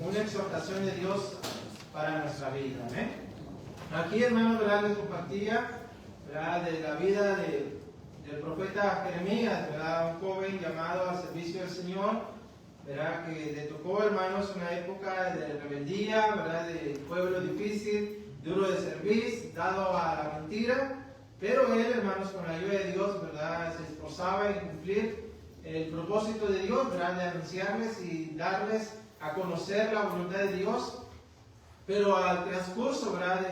una exhortación de Dios para nuestra vida. ¿Amén? Aquí, hermanos, ¿verdad? Les compartía, ¿verdad?, de la vida del profeta Jeremías, ¿verdad?, un joven llamado al servicio del Señor, ¿verdad?, que le tocó, hermanos, una época de rebeldía, ¿verdad?, de pueblo difícil, duro de servir, dado a la mentira, pero él, hermanos, con la ayuda de Dios, ¿verdad?, se esforzaba en cumplir el propósito de Dios, ¿verdad?, de anunciarles y darles a conocer la voluntad de Dios. Pero al transcurso, ¿verdad?,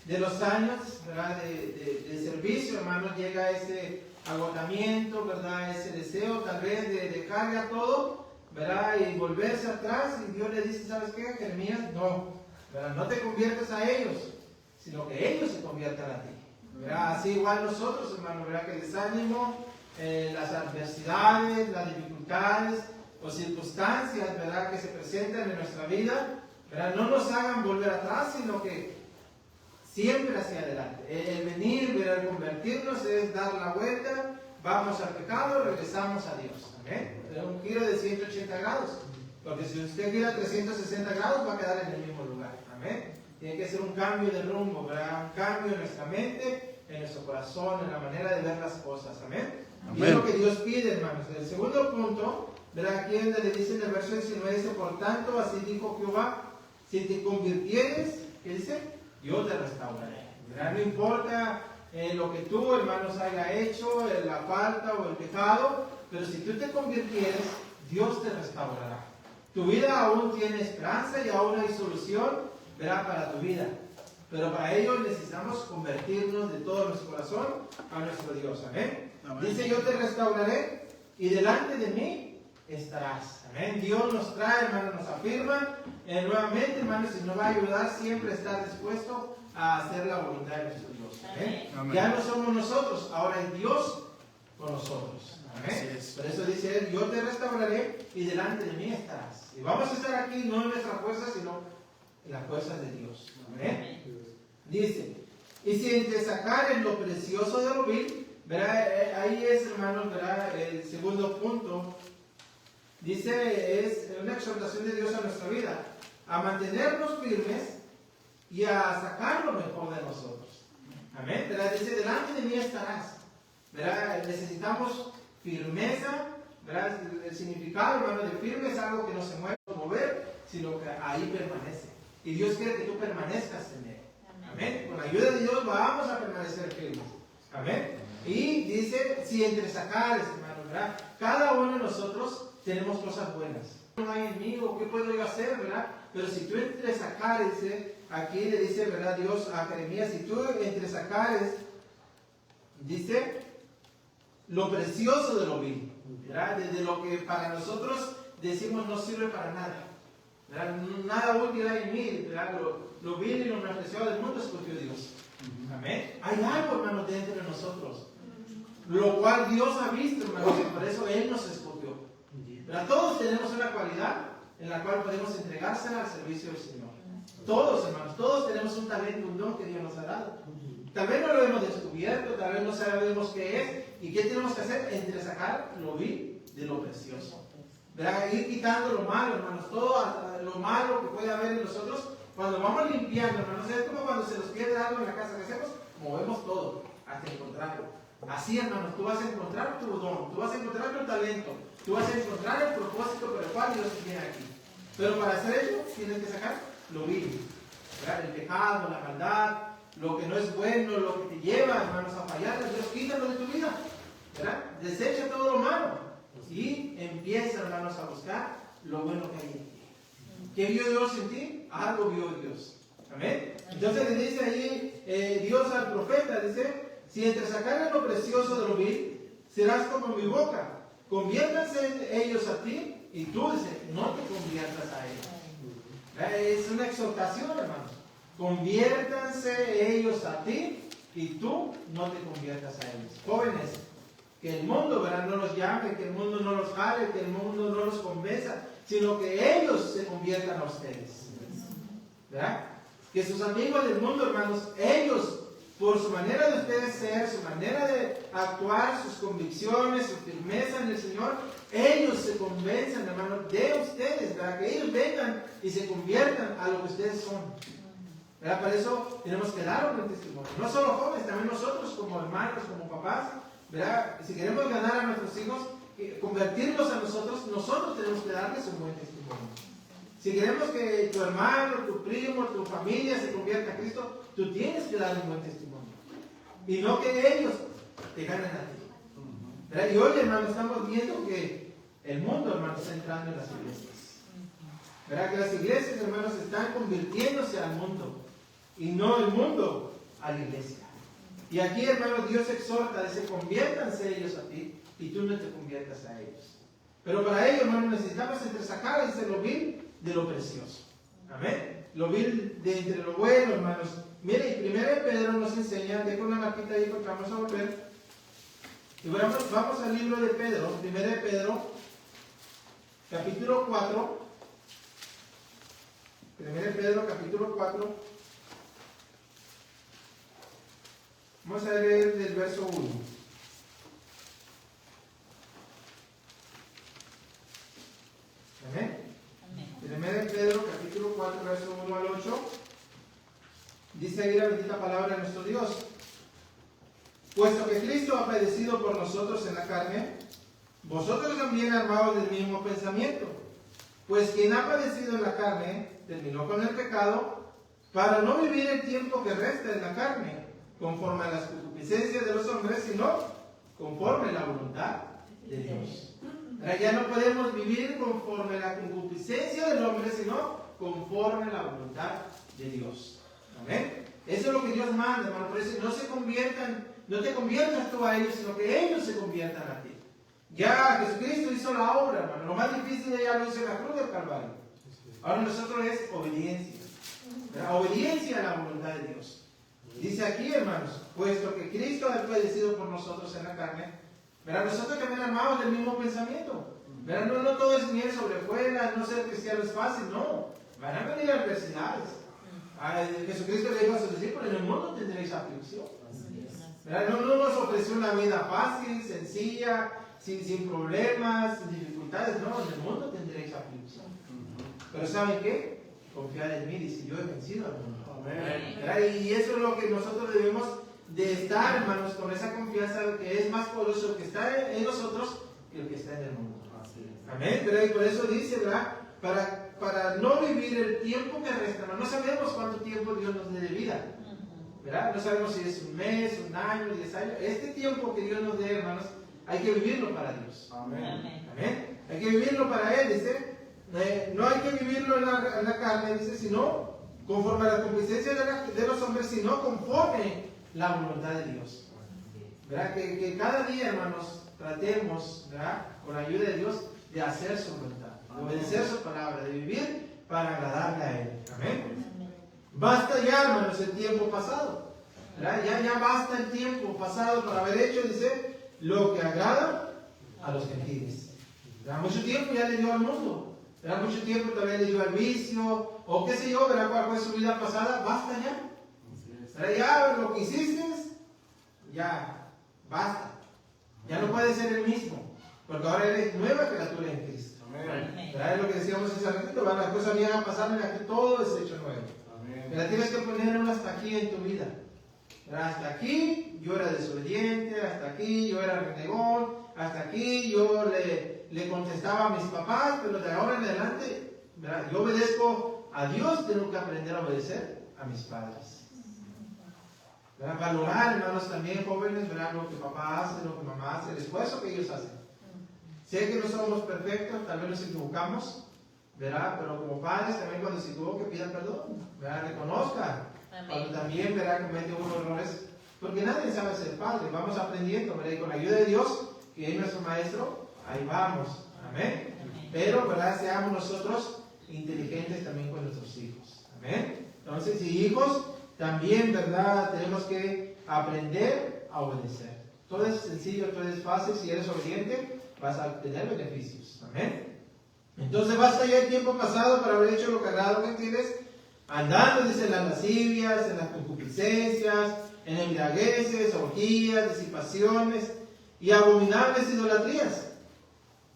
de los años, ¿verdad?, de servicio, hermanos, llega ese agotamiento, ¿verdad?, ese deseo tal vez de dejar ya todo, ¿verdad?, y volverse atrás, y Dios le dice, ¿sabes qué, Jeremías? No, ¿verdad?, no te conviertas a ellos, sino que ellos se conviertan a ti, ¿verdad? Así igual nosotros, hermanos, ¿verdad?, que el desánimo, las adversidades, las dificultades o circunstancias, ¿verdad?, que se presentan en nuestra vida, ¿verdad?, no nos hagan volver atrás, sino que siempre hacia adelante. El venir, ¿verdad?, el convertirnos es dar la vuelta, vamos al pecado, regresamos a Dios. ¿Amén? Es un giro de 180 grados. Porque si usted gira 360 grados, va a quedar en el mismo lugar. Amén. Tiene que ser un cambio de rumbo, ¿verdad?, un cambio en nuestra mente, en nuestro corazón, en la manera de ver las cosas. Amén. Y es lo que Dios pide, hermanos. El segundo punto, ¿verdad?, aquí donde le dice en el verso 19, dice, por tanto, así dijo Jehová, si te convirtieres, ¿qué dice? Yo te restauraré. ¿Verdad? No importa lo que tú, hermanos, haya hecho, la falta o el pecado, pero si tú te convirtieres, Dios te restaurará. Tu vida aún tiene esperanza y aún hay solución, ¿verdad?, para tu vida. Pero para ello necesitamos convertirnos de todo nuestro corazón a nuestro Dios. Amén. Amén. Dice, yo te restauraré y delante de mí estarás. Amén. Dios nos trae, hermanos, nos afirma nuevamente, hermanos, y nos va a ayudar siempre a estar dispuesto a hacer la voluntad de nuestro Dios. Amén. Amén. Ya no somos nosotros, ahora es Dios con nosotros. Amén. Por eso dice él, yo te restauraré y delante de mí estarás. Y vamos a estar aquí no en nuestra fuerza, sino en las fuerzas de Dios. Amén. Dice, y si te sacaren lo precioso de lo vil, ¿verdad? Ahí es, hermanos, ¿verdad?, el segundo punto. Dice, es una exhortación de Dios a nuestra vida, a mantenernos firmes y a sacar lo mejor de nosotros. Amén. ¿Verdad? Dice, delante de mí estarás. ¿Verdad? Necesitamos firmeza. ¿Verdad? El significado, hermano, de firme es algo que no se mueve o mover, sino que ahí permanece. Y Dios quiere que tú permanezcas en él. Amén. Con la ayuda de Dios vamos a permanecer firmes. Amén. Y dice, si entre sacares, hermano, ¿verdad?, cada uno de nosotros tenemos cosas buenas. No hay en mí, o qué puedo yo hacer, ¿verdad? Pero si tú entre sacares, aquí le dice, ¿verdad?, Dios a Jeremías, si tú entre sacares, dice, lo precioso de lo vil, ¿verdad?, de lo que para nosotros decimos no sirve para nada, ¿verdad?, nada útil hay en mí, ¿verdad?, lo vil y lo más preciado del mundo escogió Dios. Amén. Hay algo, hermanos, dentro de nosotros, lo cual Dios ha visto, hermanos, y por eso Él nos escogió. ¿Verdad? Todos tenemos una cualidad en la cual podemos entregársela al servicio del Señor. Todos, hermanos, todos tenemos un talento, un don que Dios nos ha dado. Tal vez no lo hemos descubierto, tal vez no sabemos qué es. ¿Y qué tenemos que hacer? Entre sacar lo vil de lo precioso. ¿Verdad? Ir quitando lo malo, hermanos, todo lo malo que puede haber en nosotros. Cuando vamos limpiando, hermanos, es como cuando se nos pierde algo en la casa, ¿qué hacemos? Movemos todo hasta encontrarlo. Así, hermanos, tú vas a encontrar tu don, tú vas a encontrar tu talento, tú vas a encontrar el propósito por el cual Dios te tiene aquí. Pero para hacer ello, tienes que sacar lo vil, ¿verdad?, el pecado, la maldad, lo que no es bueno, lo que te lleva, hermanos, a fallar. Dios, quítalo de tu vida, ¿verdad? Desecha todo lo malo y empieza, hermanos, a buscar lo bueno que hay en ti. ¿Qué vio Dios en ti? Algo vio Dios. Amén. Entonces le dice ahí Dios al profeta, dice, si entre sacares lo precioso de lo vil, serás como mi boca. Conviértanse ellos a ti y tú, dice, no te conviertas a ellos. Es una exhortación, hermanos. Conviértanse ellos a ti y tú no te conviertas a ellos. Jóvenes, que el mundo, ¿verdad?, no los llame, que el mundo no los jale, que el mundo no los convenza, sino que ellos se conviertan a ustedes. ¿Verdad? Que sus amigos del mundo, hermanos, ellos por su manera de ustedes ser, su manera de actuar, sus convicciones, su firmeza en el Señor, ellos se convencen, hermano, de ustedes, para que ellos vengan y se conviertan a lo que ustedes son. ¿Verdad? Para eso tenemos que dar un buen testimonio. No solo jóvenes, también nosotros como hermanos, como papás, ¿verdad? Si queremos ganar a nuestros hijos, convertirlos a nosotros, nosotros tenemos que darles un buen testimonio. Si queremos que tu hermano, tu primo, tu familia se convierta a Cristo, tú tienes que dar un buen testimonio. Y no que ellos te ganen a ti. ¿Verdad? Y hoy, hermano, estamos viendo que el mundo, hermano, está entrando en las iglesias. ¿Verdad? Que las iglesias, hermanos, están convirtiéndose al mundo. Y no el mundo a la iglesia. Y aquí, hermano, Dios exhorta, dice, conviértanse ellos a ti y tú no te conviertas a ellos. Pero para ello, hermano, necesitamos entresacar, dice, lo vil de lo precioso. Amén. Lo vil de entre lo bueno, hermanos. Mire, y 1 Pedro nos enseña, dejo una marquita ahí porque vamos a volver. Y vamos al libro de Pedro, 1 Pedro, capítulo 4. 1 Pedro, capítulo 4. Vamos a leer del verso 1. Amén. 1 Pedro, capítulo 4, verso 1 al 8. Dice ahí la bendita palabra de nuestro Dios. Puesto que Cristo ha padecido por nosotros en la carne, vosotros también armados del mismo pensamiento. Pues quien ha padecido en la carne, terminó con el pecado, para no vivir el tiempo que resta en la carne, conforme a las concupiscencias de los hombres, sino conforme a la voluntad de Dios. Ya no podemos vivir conforme a la concupiscencia del hombre, sino conforme a la voluntad de Dios. Amén. Eso es lo que Dios manda, hermano. Por eso no se conviertan, no te conviertas tú a ellos, sino que ellos se conviertan a ti. Ya Jesucristo hizo la obra, hermano. Lo más difícil de ella lo hizo en la cruz del Calvario. Ahora nosotros es obediencia. Obediencia a la voluntad de Dios. Dice aquí, hermanos, puesto que Cristo ha padecido por nosotros en la carne, ¿verdad? Nosotros también armamos del mismo pensamiento. ¿Verdad? No todo es miel sobre hojuelas, no ser cristiano es fácil, no. Van a venir adversidades. Jesucristo le dijo a sus discípulos, en el mundo tendréis aflicción. ¿Verdad? No nos ofreció una vida fácil, sencilla, sin problemas, sin dificultades. No, en el mundo tendréis aflicción. Pero ¿saben qué? Confiad en mí, dice, yo he vencido al mundo. Amén. Y eso es lo que nosotros debemos de estar, hermanos, con esa confianza que es más poderoso el que está en nosotros que el que está en el mundo. Amén. Pero y por eso dice, ¿verdad? Para no vivir el tiempo que resta, no sabemos cuánto tiempo Dios nos dé de vida. ¿Verdad? No sabemos si es un mes, un año, 10 años. Este tiempo que Dios nos dé, hermanos, hay que vivirlo para Dios. Amén. Amén. Hay que vivirlo para Él, dice. No hay que vivirlo en la carne, dice, sino conforme a la concupiscencia de los hombres, sino conforme la voluntad de Dios. ¿Verdad? Que cada día, hermanos, tratemos, ¿verdad? Con la ayuda de Dios, de hacer su voluntad, de obedecer su palabra, de vivir para agradarle a Él. Amén. Basta ya, hermanos, el tiempo pasado. ¿Verdad? Ya basta el tiempo pasado para haber hecho, dice, lo que agrada a los gentiles. ¿Verdad? Mucho tiempo ya le dio al mundo. ¿Verdad? Mucho tiempo también le dio al vicio, o qué sé yo, ¿verdad? ¿Cuál fue su vida pasada? Basta ya. ¿Verdad? Ya lo que hiciste, ya basta. Ya no puede ser el mismo, porque ahora eres nueva criatura en Cristo. Amén. ¿Verdad? Es lo que decíamos hace ratito, las cosas viejas pasaron y aquí todo es hecho nuevo. ¿Verdad? Tienes que poner un hasta aquí en tu vida. ¿Verdad? Hasta aquí yo era desobediente, hasta aquí yo era renegón, hasta aquí yo le contestaba a mis papás, pero de ahora en adelante, ¿verdad? Yo obedezco a Dios, tengo que aprender a obedecer a mis padres. ¿Verdad? Valorar, hermanos, también jóvenes, ¿verdad? Lo que papá hace, lo que mamá hace, el esfuerzo que ellos hacen. Sé que no somos perfectos, tal vez nos equivocamos, ¿verdad? Pero como padres también cuando se equivoque pidan perdón, ¿verdad? Reconozcan. Cuando también, ¿verdad? Comete unos errores, porque nadie sabe ser padre, vamos aprendiendo, ¿verdad? Y con la ayuda de Dios, que es nuestro maestro, ahí vamos. Amén. Pero, ¿verdad? Seamos nosotros inteligentes también con nuestros hijos. Amén. Entonces, si hijos, también, ¿verdad? Tenemos que aprender a obedecer. Todo es sencillo, todo es fácil. Si eres obediente, vas a obtener beneficios. Amén. Entonces, basta ya el tiempo pasado para haber hecho lo que agrada a los gentiles, andando, dice, en las lascivias, en las concupiscencias, en embriagueces, orgías, disipaciones y abominables idolatrías.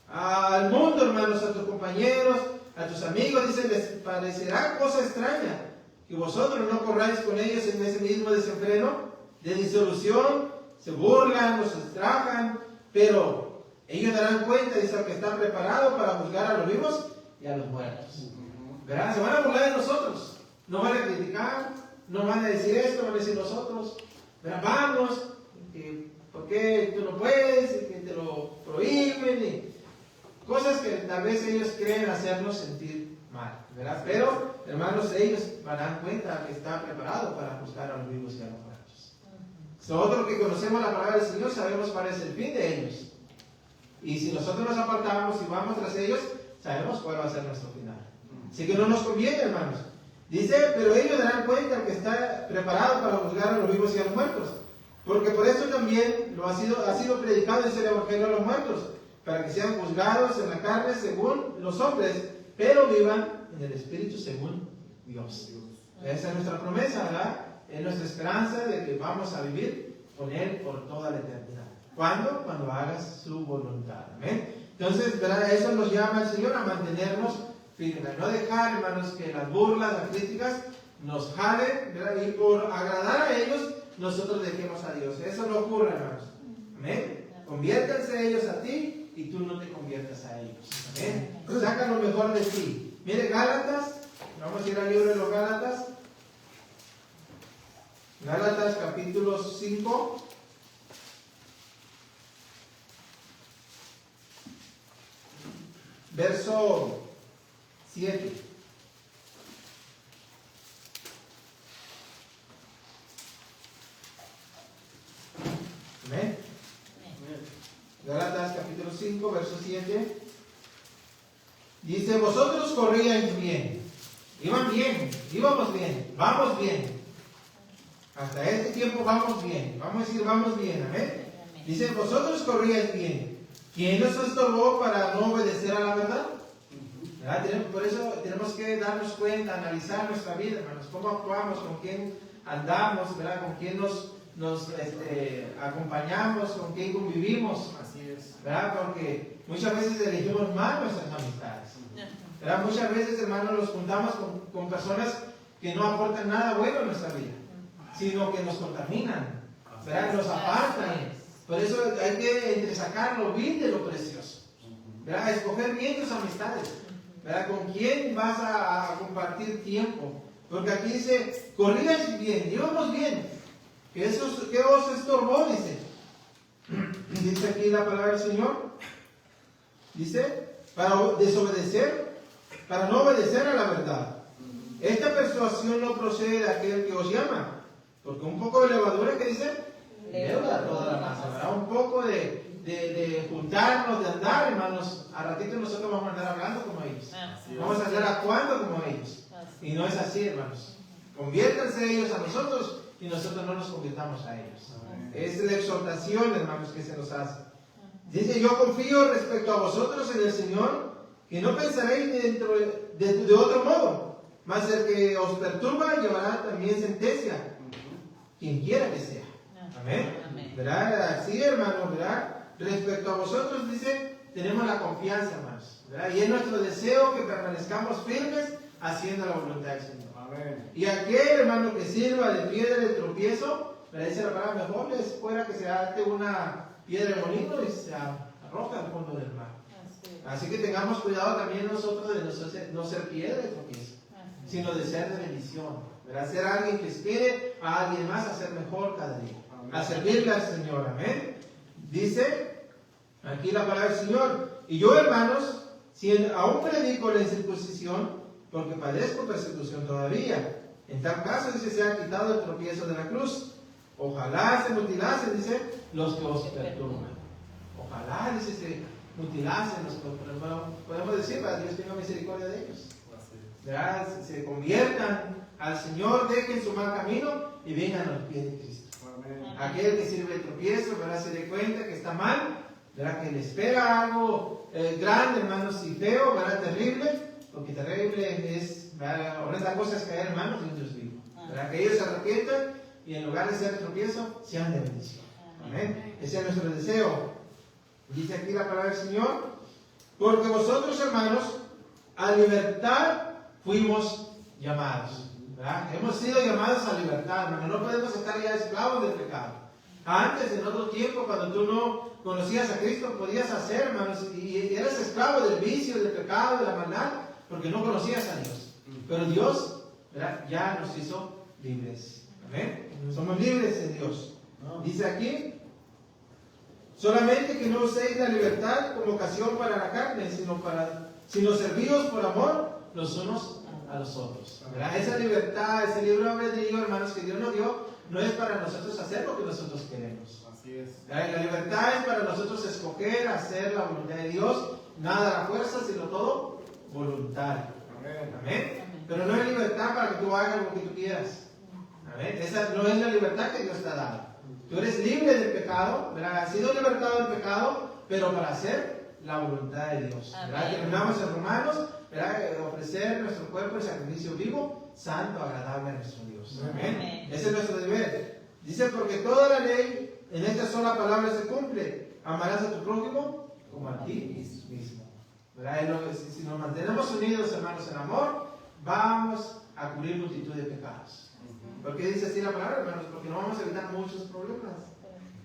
Al mundo, hermanos, a tus compañeros, a tus amigos, dice, les parecerá cosa extraña que vosotros no corráis con ellos en ese mismo desenfreno de disolución, se burlan, los ultrajan, pero ellos darán cuenta, dice, que están preparados para juzgar a los vivos y a los muertos. ¿Verdad? Se van a burlar de nosotros, nos van a criticar, nos van a decir esto, van a decir nosotros, ¿verdad? Vamos, ¿por qué tú no puedes? Y que te lo prohíben, y cosas que tal vez ellos creen hacernos sentir mal, ¿verdad? Pero, hermanos, ellos darán cuenta que están preparados para juzgar a los vivos y a los muertos. Nosotros que conocemos la palabra del Señor sabemos cuál es el fin de ellos. Y si nosotros nos apartamos y vamos tras ellos, sabemos cuál va a ser nuestro final. Así que no nos conviene, hermanos. Dice, pero ellos darán cuenta que está preparado para juzgar a los vivos y a los muertos. Porque por eso también ha sido predicado ese evangelio a los muertos, para que sean juzgados en la carne según los hombres, pero vivan en el Espíritu según Dios. Esa es nuestra promesa, ¿verdad? Es nuestra esperanza de que vamos a vivir con Él por toda la eternidad. ¿Cuándo? Cuando hagas su voluntad. ¿Amén? Entonces, ¿verdad? Eso nos llama el Señor a mantenernos firmes. No dejar, hermanos, que las burlas, las críticas nos jalen, ¿verdad? Y por agradar a ellos, nosotros dejemos a Dios. Eso no ocurre, hermanos. Amén. Conviértanse ellos a ti y tú no te conviertas a ellos. Amén. Saca lo mejor de ti. Mire, Gálatas. Vamos a ir al libro de los Gálatas. Gálatas capítulo 5. Verso 7. Amén. Gálatas capítulo 5, verso 7. Dice, vosotros corríais bien. Iban bien, íbamos bien, vamos bien. Hasta este tiempo vamos bien. Vamos a decir, vamos bien. Amén. Dice, vosotros corríais bien. ¿Quién nos estorbó para no obedecer a la verdad? ¿Verdad? Por eso tenemos que darnos cuenta, analizar nuestra vida, hermanos. Cómo actuamos, con quién andamos, ¿verdad? Con quién nos acompañamos, con quién convivimos. Así es. ¿Verdad? Porque muchas veces elegimos mal nuestras amistades. ¿Verdad? Muchas veces, hermanos, nos juntamos con personas que no aportan nada bueno en nuestra vida, sino que nos contaminan, ¿verdad? Nos apartan. Por eso hay que entresacar lo vil de lo precioso, ¿verdad? Escoger bien tus amistades, ¿verdad? Con quién vas a compartir tiempo. Porque aquí dice, corríais bien, íbamos bien. ¿Qué os estorbó? Dice aquí la palabra del Señor. Dice, para desobedecer, para no obedecer a la verdad. Esta persuasión no procede de aquel que os llama. Porque un poco de levadura, ¿qué dice? Leuda toda la masa, ¿verdad? Un poco de juntarnos, de andar, hermanos. A ratito nosotros vamos a andar hablando como ellos. Vamos a andar actuando como ellos. Y no es así, hermanos. Conviértanse ellos a nosotros y nosotros no nos convirtamos a ellos. Es la exhortación, hermanos, que se nos hace. Dice, yo confío respecto a vosotros en el Señor, que no pensaréis de otro modo, mas el que os perturba llevará también sentencia, quien quiera que sea. Amén. ¿Verdad? Así, hermanos, ¿verdad? Respecto a vosotros, dice, tenemos la confianza, hermanos, ¿verdad? Y es nuestro deseo que permanezcamos firmes haciendo la voluntad del Señor. Amén. Y aquel, hermano, que sirva de piedra de tropiezo, le dice la palabra, mejor les fuera que se ate una piedra de molino y se arroja al fondo del mar. Así que tengamos cuidado también nosotros de no ser piedra de tropiezo, sino de ser de bendición, ¿verdad? Ser alguien que inspire a alguien más a ser mejor cada día, a servirle al Señor. Amén. Dice aquí la palabra del Señor, y yo, hermanos, si aún predico la incircuncisión, porque padezco persecución todavía, en tal caso, dice, se ha quitado el tropiezo de la cruz. Ojalá se mutilasen, dice, los que os perturban. Ojalá, dice, se mutilasen los que os perturban. Podemos decir, para Dios tenga misericordia de ellos, ¿verdad? Se conviertan al Señor, dejen su mal camino y vengan a los pies de Cristo. Amén. Aquel que sirve el tropiezo, ¿verdad? Se dé cuenta que está mal, ¿verdad? Que le espera algo grande, hermanos, y feo, ¿verdad? Terrible, porque terrible es, ¿verdad? Horrenda cosa es caer en manos de un Dios vivo, ¿verdad? Que ellos se arrepientan y en lugar de ser tropiezo, sean de bendición. Amén. Ese es nuestro deseo. Dice aquí la palabra del Señor, porque vosotros, hermanos, a libertad fuimos llamados. ¿Verdad? Hemos sido llamados a libertad, hermano. No podemos estar ya esclavos del pecado. Antes, en otro tiempo, cuando tú no conocías a Cristo, podías hacer, hermanos, y eras esclavo del vicio, del pecado, de la maldad, porque no conocías a Dios. Pero Dios, ¿verdad?, ya nos hizo libres. Amén. Somos libres en Dios. Dice aquí, solamente que no uséis la libertad como ocasión para la carne, sino servíos por amor los unos a los otros. ¿Verdad? Esa libertad, ese libre albedrío, hermanos, que Dios nos dio, no es para nosotros hacer lo que nosotros queremos. Así es. La libertad es para nosotros escoger, hacer la voluntad de Dios, nada a la fuerza, sino todo voluntario. Amén. Pero no es libertad para que tú hagas lo que tú quieras. Amén. Esa no es la libertad que Dios te ha dado. Tú eres libre del pecado, ¿verdad? Has sido libertado del pecado, pero para hacer la voluntad de Dios. ¿Verdad? Terminamos en Romanos, ¿verdad? Ofrecer nuestro cuerpo en sacrificio vivo, santo, agradable a nuestro Dios. Amén. Ese es nuestro deber. Dice, porque toda la ley en esta sola palabra se cumple. Amarás a tu prójimo como a ti mismo. ¿Verdad? Si nos mantenemos unidos, hermanos, en amor, vamos a cubrir multitud de pecados. ¿Por qué dice así la palabra, hermanos? Porque no vamos a evitar muchos problemas.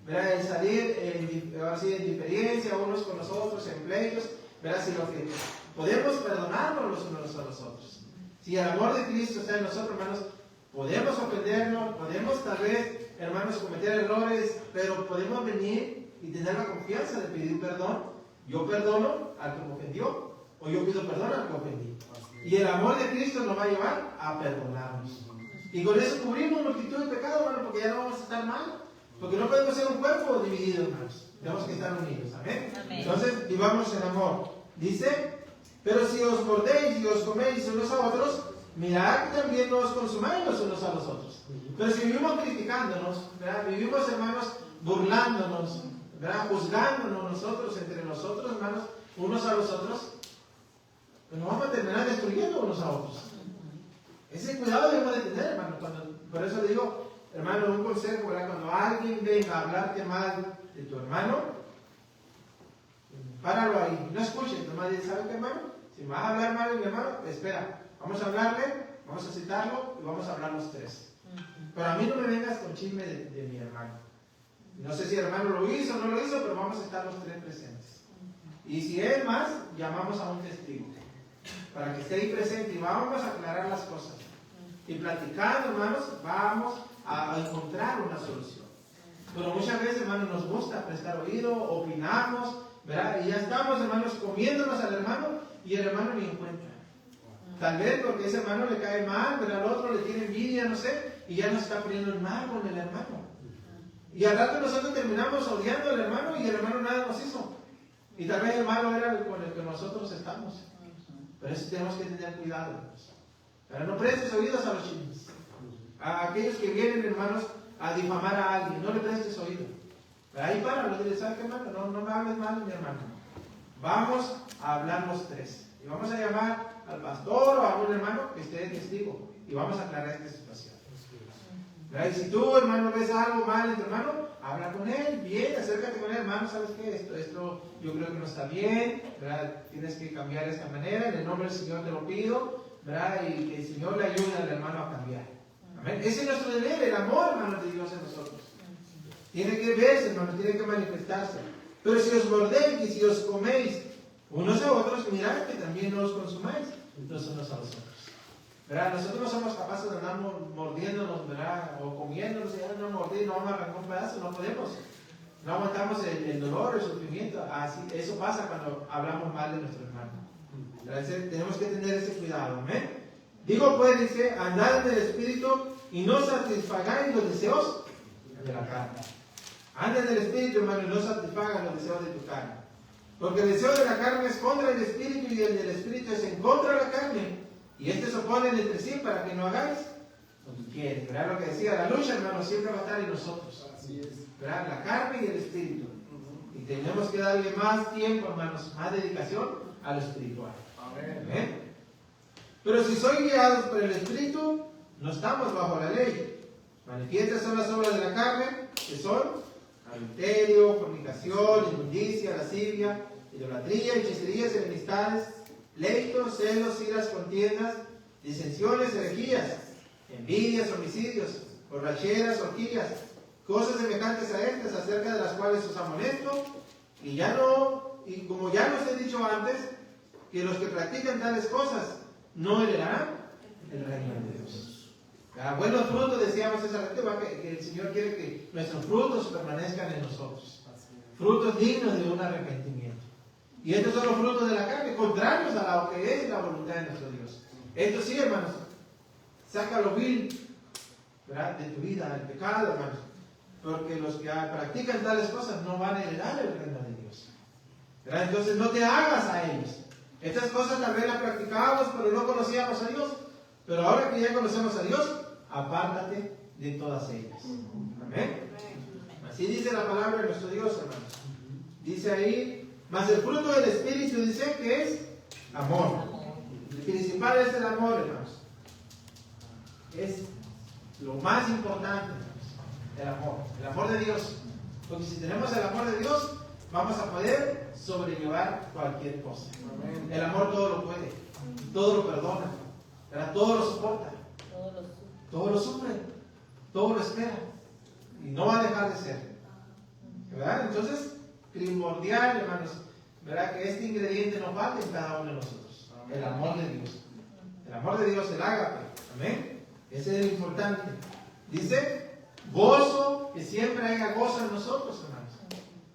¿Verdad? El salir en diferencia unos con los otros, en pleitos. ¿Verdad? Si lo que podemos perdonarnos los unos a los otros. Si el amor de Cristo está en nosotros, hermanos, podemos ofendernos, podemos tal vez, hermanos, cometer errores, pero podemos venir y tener la confianza de pedir perdón. Yo perdono al que me ofendió, o yo pido perdón al que ofendí. Y el amor de Cristo nos va a llevar a perdonarnos. Y con eso cubrimos multitud de pecados, hermanos, porque ya no vamos a estar mal. Porque no podemos ser un cuerpo dividido, hermanos. Tenemos que estar unidos. ¿Amén? Amén. Entonces, vivamos en amor. Dice, pero si os mordéis y os coméis unos a otros, mirad que también no os consumáis los unos a los otros. Pero si vivimos criticándonos, ¿verdad? Vivimos, hermanos, burlándonos, ¿verdad? Juzgándonos nosotros, entre nosotros, hermanos, unos a los otros, pues nos vamos a terminar destruyendo unos a otros. Ese cuidado debemos de tener, hermano. Por eso le digo, hermano, un consejo, ¿verdad? Cuando alguien venga a hablarte mal de tu hermano, páralo ahí. No escuches, nomás dice, ¿sabe qué, hermano? Si me vas a hablar mal de mi hermano, espera. Vamos a hablarle, vamos a citarlo y vamos a hablar los tres. Pero a mí no me vengas con chisme de mi hermano. No sé si el hermano lo hizo o no lo hizo, pero vamos a estar los tres presentes. Y si es más, llamamos a un testigo para que esté ahí presente y vamos a aclarar las cosas. Y platicando, hermanos, vamos a encontrar una solución. Pero muchas veces, hermanos, nos gusta prestar oído, opinamos, ¿verdad? Y ya estamos, hermanos, comiéndonos al hermano y el hermano ni encuentra. Tal vez porque ese hermano le cae mal, pero al otro le tiene envidia, no sé, y ya nos está poniendo el mal con el hermano. Y al rato nosotros terminamos odiando al hermano y el hermano nada nos hizo. Y tal vez el malo era con el que nosotros estamos. Pero eso tenemos que tener cuidado, hermanos. Pero no prestes oídos a los chismes. A aquellos que vienen, hermanos, a difamar a alguien, no le prestes oído. Pero ahí páralo, dile, ¿sabes qué, hermano? No me hables mal de mi hermano. Vamos a hablar los tres. Y vamos a llamar al pastor o a algún hermano que esté de testigo. Y vamos a aclarar esta situación. ¿Verdad? Y si tú, hermano, ves algo mal en tu hermano, habla con él, bien, acércate con él, hermano, ¿sabes qué? Esto yo creo que no está bien, ¿verdad? Tienes que cambiar de esta manera, en el nombre del Señor te lo pido, ¿verdad? Y que el Señor le ayude al hermano a cambiar. Amén. Ese es nuestro deber, el amor, hermano, de Dios en nosotros. Tiene que verse, hermano, tiene que manifestarse. Pero si os mordéis y si os coméis unos a otros, mirad que también no os consumáis los unos a los otros. ¿Verdad? Nosotros no somos capaces de andar mordiéndonos, ¿verdad? O comiéndonos y ya no mordir, no vamos a arrancar un pedazo, no podemos. No aguantamos el dolor, el sufrimiento. Así, eso pasa cuando hablamos mal de nuestro hermano. ¿Verdad? Tenemos que tener ese cuidado. ¿Amén? Digo pues, dice, andad en el Espíritu y no satisfagáis los deseos de la carne. Anda en el Espíritu, hermano, y no satisfagan los deseos de tu carne. Porque el deseo de la carne es contra el Espíritu y el del Espíritu es en contra de la carne. Y se oponen entre sí para que no hagáis lo que quieres. ¿Verdad? Lo que decía, la lucha, hermano, siempre va a estar en nosotros. Así es. ¿Verdad? La carne y el Espíritu. Y tenemos que darle más tiempo, hermanos, más dedicación a lo espiritual. Amén. Pero si sois guiados por el Espíritu, no estamos bajo la ley. Manifiestas son las obras de la carne, que son adulterio, fornicación, inmundicia, lascivia, idolatría, hechicerías, enemistades, pleitos, celos, iras, contiendas, disensiones, herejías, envidias, homicidios, borracheras, orgías, cosas semejantes a estas, acerca de las cuales os amonesto, y como ya os he dicho antes, que los que practican tales cosas no heredarán el reino de Dios. Buenos frutos, decíamos esa vez, que el Señor quiere que nuestros frutos permanezcan en nosotros. Frutos dignos de un arrepentimiento. Y estos son los frutos de la carne, contrarios a lo que es la voluntad de nuestro Dios. Esto sí, hermanos, saca lo vil, ¿verdad?, de tu vida, el pecado, hermanos. Porque los que practican tales cosas no van a heredar el reino de Dios. ¿Verdad? Entonces no te hagas a ellos. Estas cosas tal vez las practicábamos, pero no conocíamos a Dios. Pero ahora que ya conocemos a Dios, apártate de todas ellas. Amén. Así dice la palabra de nuestro Dios, hermanos. Dice ahí, mas el fruto del Espíritu dice que es amor. El principal es el amor, hermanos. Es lo más importante, hermanos. El amor de Dios. Porque si tenemos el amor de Dios, vamos a poder sobrellevar cualquier cosa. Amén. El amor todo lo puede, todo lo perdona, ¿verdad?, todo lo soporta, todo lo sufre, todo lo espera y no va a dejar de ser, ¿verdad? Entonces, primordial, hermanos, ¿verdad?, que este ingrediente no falte en cada uno de nosotros. El amor de Dios. El amor de Dios, el ágape. Amén. Ese es el importante. Dice, gozo, que siempre haya gozo en nosotros, hermanos.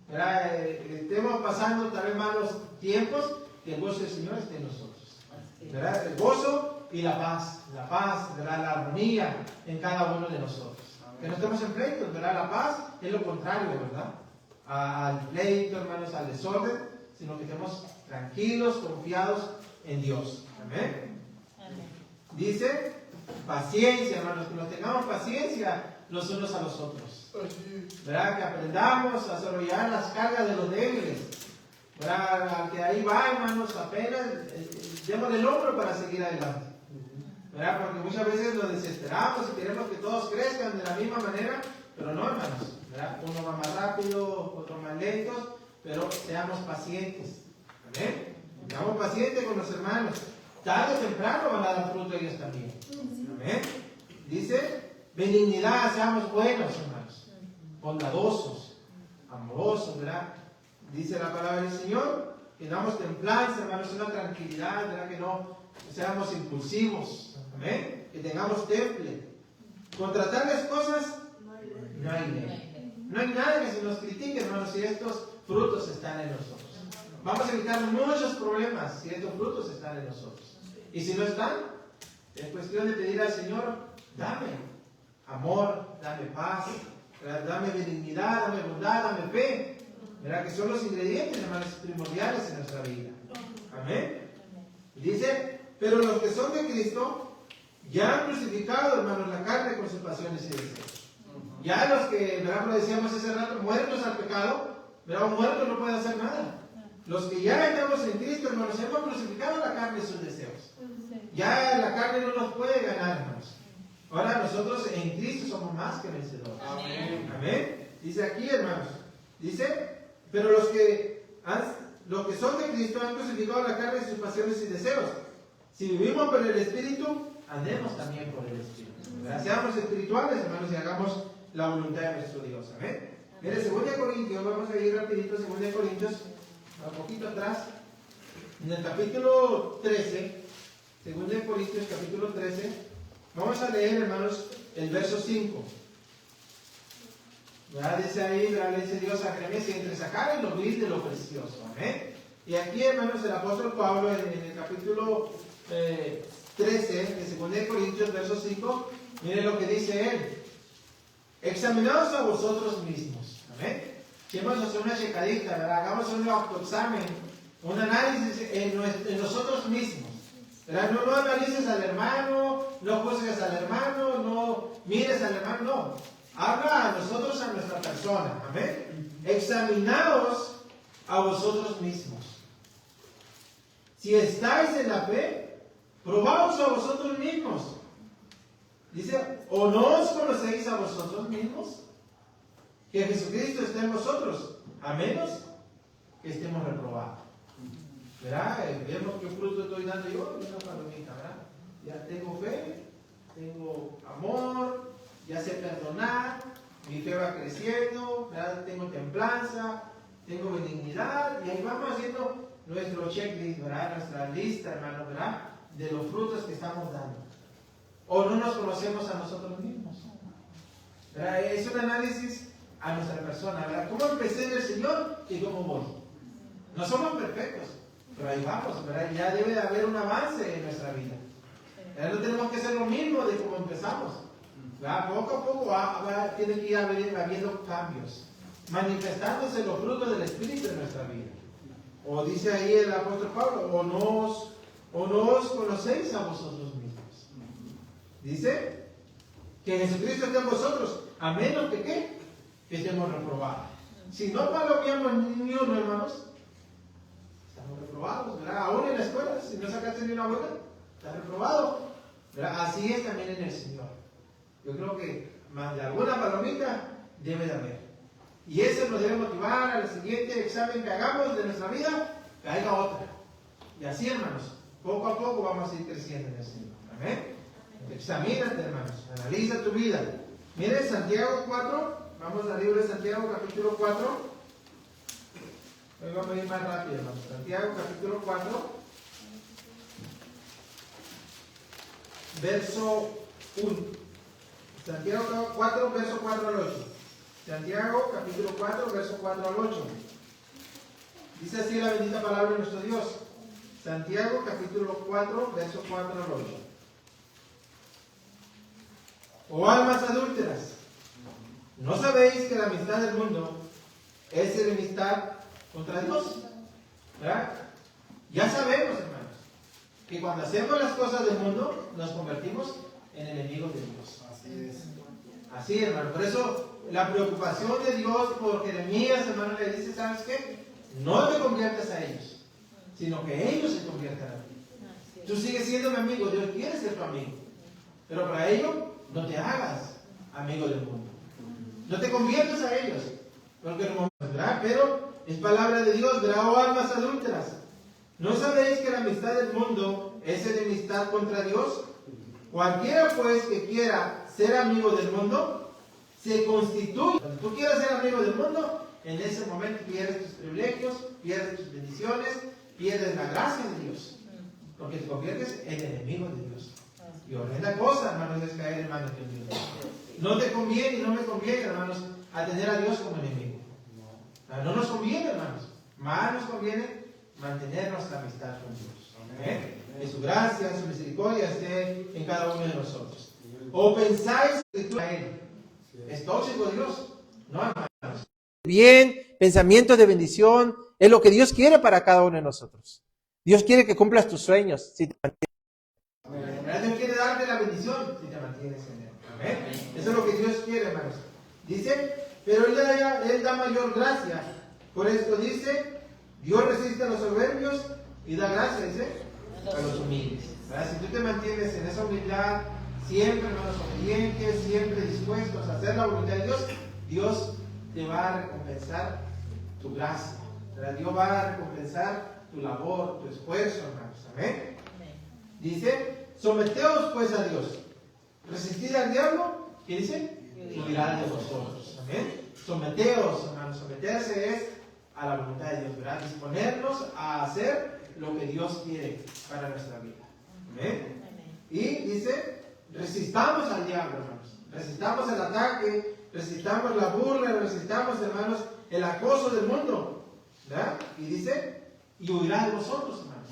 ¿Verdad? Estemos pasando tal vez malos tiempos, que el gozo del Señor esté en nosotros. ¿Verdad? El gozo y la paz, ¿verdad?, la armonía en cada uno de nosotros. Que no estemos en pleitos, ¿verdad? La paz es lo contrario, ¿verdad?, al pleito, hermanos, al desorden, sino que estemos tranquilos, confiados en Dios. Amén. Dice, paciencia, hermanos, que nos tengamos paciencia los unos a los otros. ¿Verdad? Que aprendamos a sobrellevar las cargas de los débiles. ¿Verdad? Que ahí va, hermanos, apenas demos el hombro para seguir adelante. ¿Verdad? Porque muchas veces nos desesperamos y queremos que todos crezcan de la misma manera, pero no, hermanos. ¿Verdad? Uno va más rápido, otro más lentos, pero seamos pacientes. ¿Amén? Seamos pacientes con los hermanos. Tarde o temprano van a dar fruto ellos también. Amén. Dice, benignidad, seamos buenos, hermanos. Bondadosos, amorosos, ¿verdad? Dice la palabra del Señor, que damos templanza, hermanos, una tranquilidad, ¿verdad? Que no seamos impulsivos. Amén. Que tengamos temple. Contra tales cosas no hay ley. No hay nada que se nos critique, hermanos, si estos frutos están en nosotros. Vamos a evitar muchos problemas si estos frutos están en nosotros. Y si no están, es cuestión de pedir al Señor, dame amor, dame paz, dame benignidad, dame bondad, dame fe. ¿Verdad? Que son los ingredientes, hermanos, primordiales en nuestra vida. Amén. Dice, pero los que son de Cristo ya han crucificado, hermanos, la carne con sus pasiones y deseos. Ya los que, ¿verdad?, lo decíamos hace rato, muertos al pecado, ¿verdad?, un muerto no puede hacer nada. Los que ya estamos en Cristo, hermanos, hemos crucificado la carne y sus deseos. Ya la carne no nos puede ganar, hermanos. Ahora nosotros en Cristo somos más que vencedores. Amén. Amén. Dice aquí, hermanos, dice, pero los que son de Cristo han crucificado la carne y sus pasiones y deseos. Si vivimos por el Espíritu, andemos también por el Espíritu. Seamos espirituales, hermanos, y hagamos la voluntad de nuestro Dios. Amén. Mire, 2 Corintios, vamos a ir rapidito, 2 Corintios, un poquito atrás, en el capítulo 13, 2 Corintios capítulo 13, vamos a leer, hermanos, el verso 5. ¿Verdad? Dice ahí, ¿verdad?, le dice Dios a Jeremías, entre sacar lo vil de lo precioso. Amén. Y aquí, hermanos, el apóstol Pablo, en el capítulo 13, de 2 Corintios, verso 5, miren lo que dice él. Examinaos a vosotros mismos. Amén. Vamos a hacer una checadita, ¿verdad? Hagamos un autoexamen, un análisis en nosotros mismos. ¿Verdad? No analices al hermano, no juzgues al hermano, no mires al hermano, no. Habla a nosotros, a nuestra persona. Amén. Examinaos a vosotros mismos. Si estáis en la fe, probaos a vosotros mismos. Dice, ¿o no os conocéis a vosotros mismos? Que Jesucristo esté en vosotros, a menos que estemos reprobados. ¿Verdad? Vemos qué fruto estoy dando yo, una palomita, ¿verdad? Ya tengo fe, tengo amor, ya sé perdonar, mi fe va creciendo, ¿verdad? Tengo templanza, tengo benignidad, y ahí vamos haciendo nuestro checklist, ¿verdad? Nuestra lista, hermano, ¿verdad? De los frutos que estamos dando. O no nos conocemos a nosotros mismos, ¿verdad? Es un análisis a nuestra persona, ¿verdad? ¿Cómo empecé en el Señor y cómo voy? No somos perfectos, pero ahí vamos, ¿verdad? Ya debe de haber un avance en nuestra vida. Ya no tenemos que hacer lo mismo de como empezamos, ¿verdad? Poco a poco tiene que ir habiendo cambios, manifestándose los frutos del Espíritu en nuestra vida. O dice ahí el apóstol Pablo, o no os conocéis a vosotros mismos. Dice que Jesucristo esté en vosotros, a menos que ¿qué? Que estemos reprobados. Si no palomeamos ni uno, hermanos, estamos reprobados, ¿verdad? Aún en la escuela, si no sacaste ni una buena, estás reprobado, ¿verdad? Así es también en el Señor. Yo creo que más de alguna palomita debe de haber. Y eso nos debe motivar al siguiente examen que hagamos de nuestra vida, que haya otra. Y así, hermanos, poco a poco vamos a ir creciendo en el Señor. Amén. Examínate, hermanos, analiza tu vida. Miren Santiago 4, vamos al libro de Santiago capítulo 4. Hoy vamos a ir más rápido, hermanos. Santiago capítulo 4, verso 1. Santiago 4, verso 4 al 8. Santiago capítulo 4, verso 4 al 8. Dice así la bendita palabra de nuestro Dios. Santiago capítulo 4, verso 4 al 8. Oh almas adúlteras, ¿no sabéis que la amistad del mundo es enemistad contra Dios? ¿Verdad? Ya sabemos, hermanos, que cuando hacemos las cosas del mundo nos convertimos en enemigos de Dios. Así es. Así, hermano. Por eso la preocupación de Dios por Jeremías, hermano, le dice, ¿sabes qué? No te conviertas a ellos, sino que ellos se conviertan a ti. Tú sigues siendo mi amigo, Dios quiere ser tu amigo. Pero para ello, no te hagas amigo del mundo. No te conviertas a ellos. Porque no, ¿verdad? Pero es palabra de Dios, ¿verdad? Oh almas adúlteras, ¿no sabéis que la amistad del mundo es enemistad contra Dios? Cualquiera pues que quiera ser amigo del mundo, se constituye. Cuando tú quieras ser amigo del mundo, en ese momento pierdes tus privilegios, pierdes tus bendiciones, pierdes la gracia de Dios. Porque te conviertes en enemigo de Dios. Y horrenda cosa, hermanos, es caer en manos de Dios. No te conviene y no me conviene, hermanos, a tener a Dios como enemigo. No nos conviene, hermanos. Más nos conviene mantener nuestra amistad con Dios. ¿Eh? Que su gracia, su misericordia esté en cada uno de nosotros. ¿O pensáis que tú a Él es tóxico Dios? No, hermanos. Bien, pensamientos de bendición, es lo que Dios quiere para cada uno de nosotros. Dios quiere que cumplas tus sueños si te mantienes. Dios quiere darte la bendición si te mantienes en Él. Amén. Eso es lo que Dios quiere, hermanos. Dice, pero Él da mayor gracia. Por esto dice, Dios resiste a los soberbios y da gracia, dice, a los humildes. ¿Verdad? Si tú te mantienes en esa humildad, siempre, hermanos, obedientes, siempre dispuestos a hacer la voluntad de Dios, Dios te va a recompensar tu gracia. ¿Verdad? Dios va a recompensar tu labor, tu esfuerzo, hermanos. Amén. Dice, someteos pues a Dios. Resistid al diablo, ¿qué dice? Y huirá de vosotros. Amén. Someteos, hermanos. Someterse es a la voluntad de Dios, ¿verdad? Disponernos a hacer lo que Dios quiere para nuestra vida. Amén. Y dice, resistamos al diablo, hermanos. Resistamos el ataque, resistamos la burla, resistamos, hermanos, el acoso del mundo, ¿verdad? Y dice, y huirá de vosotros, hermanos.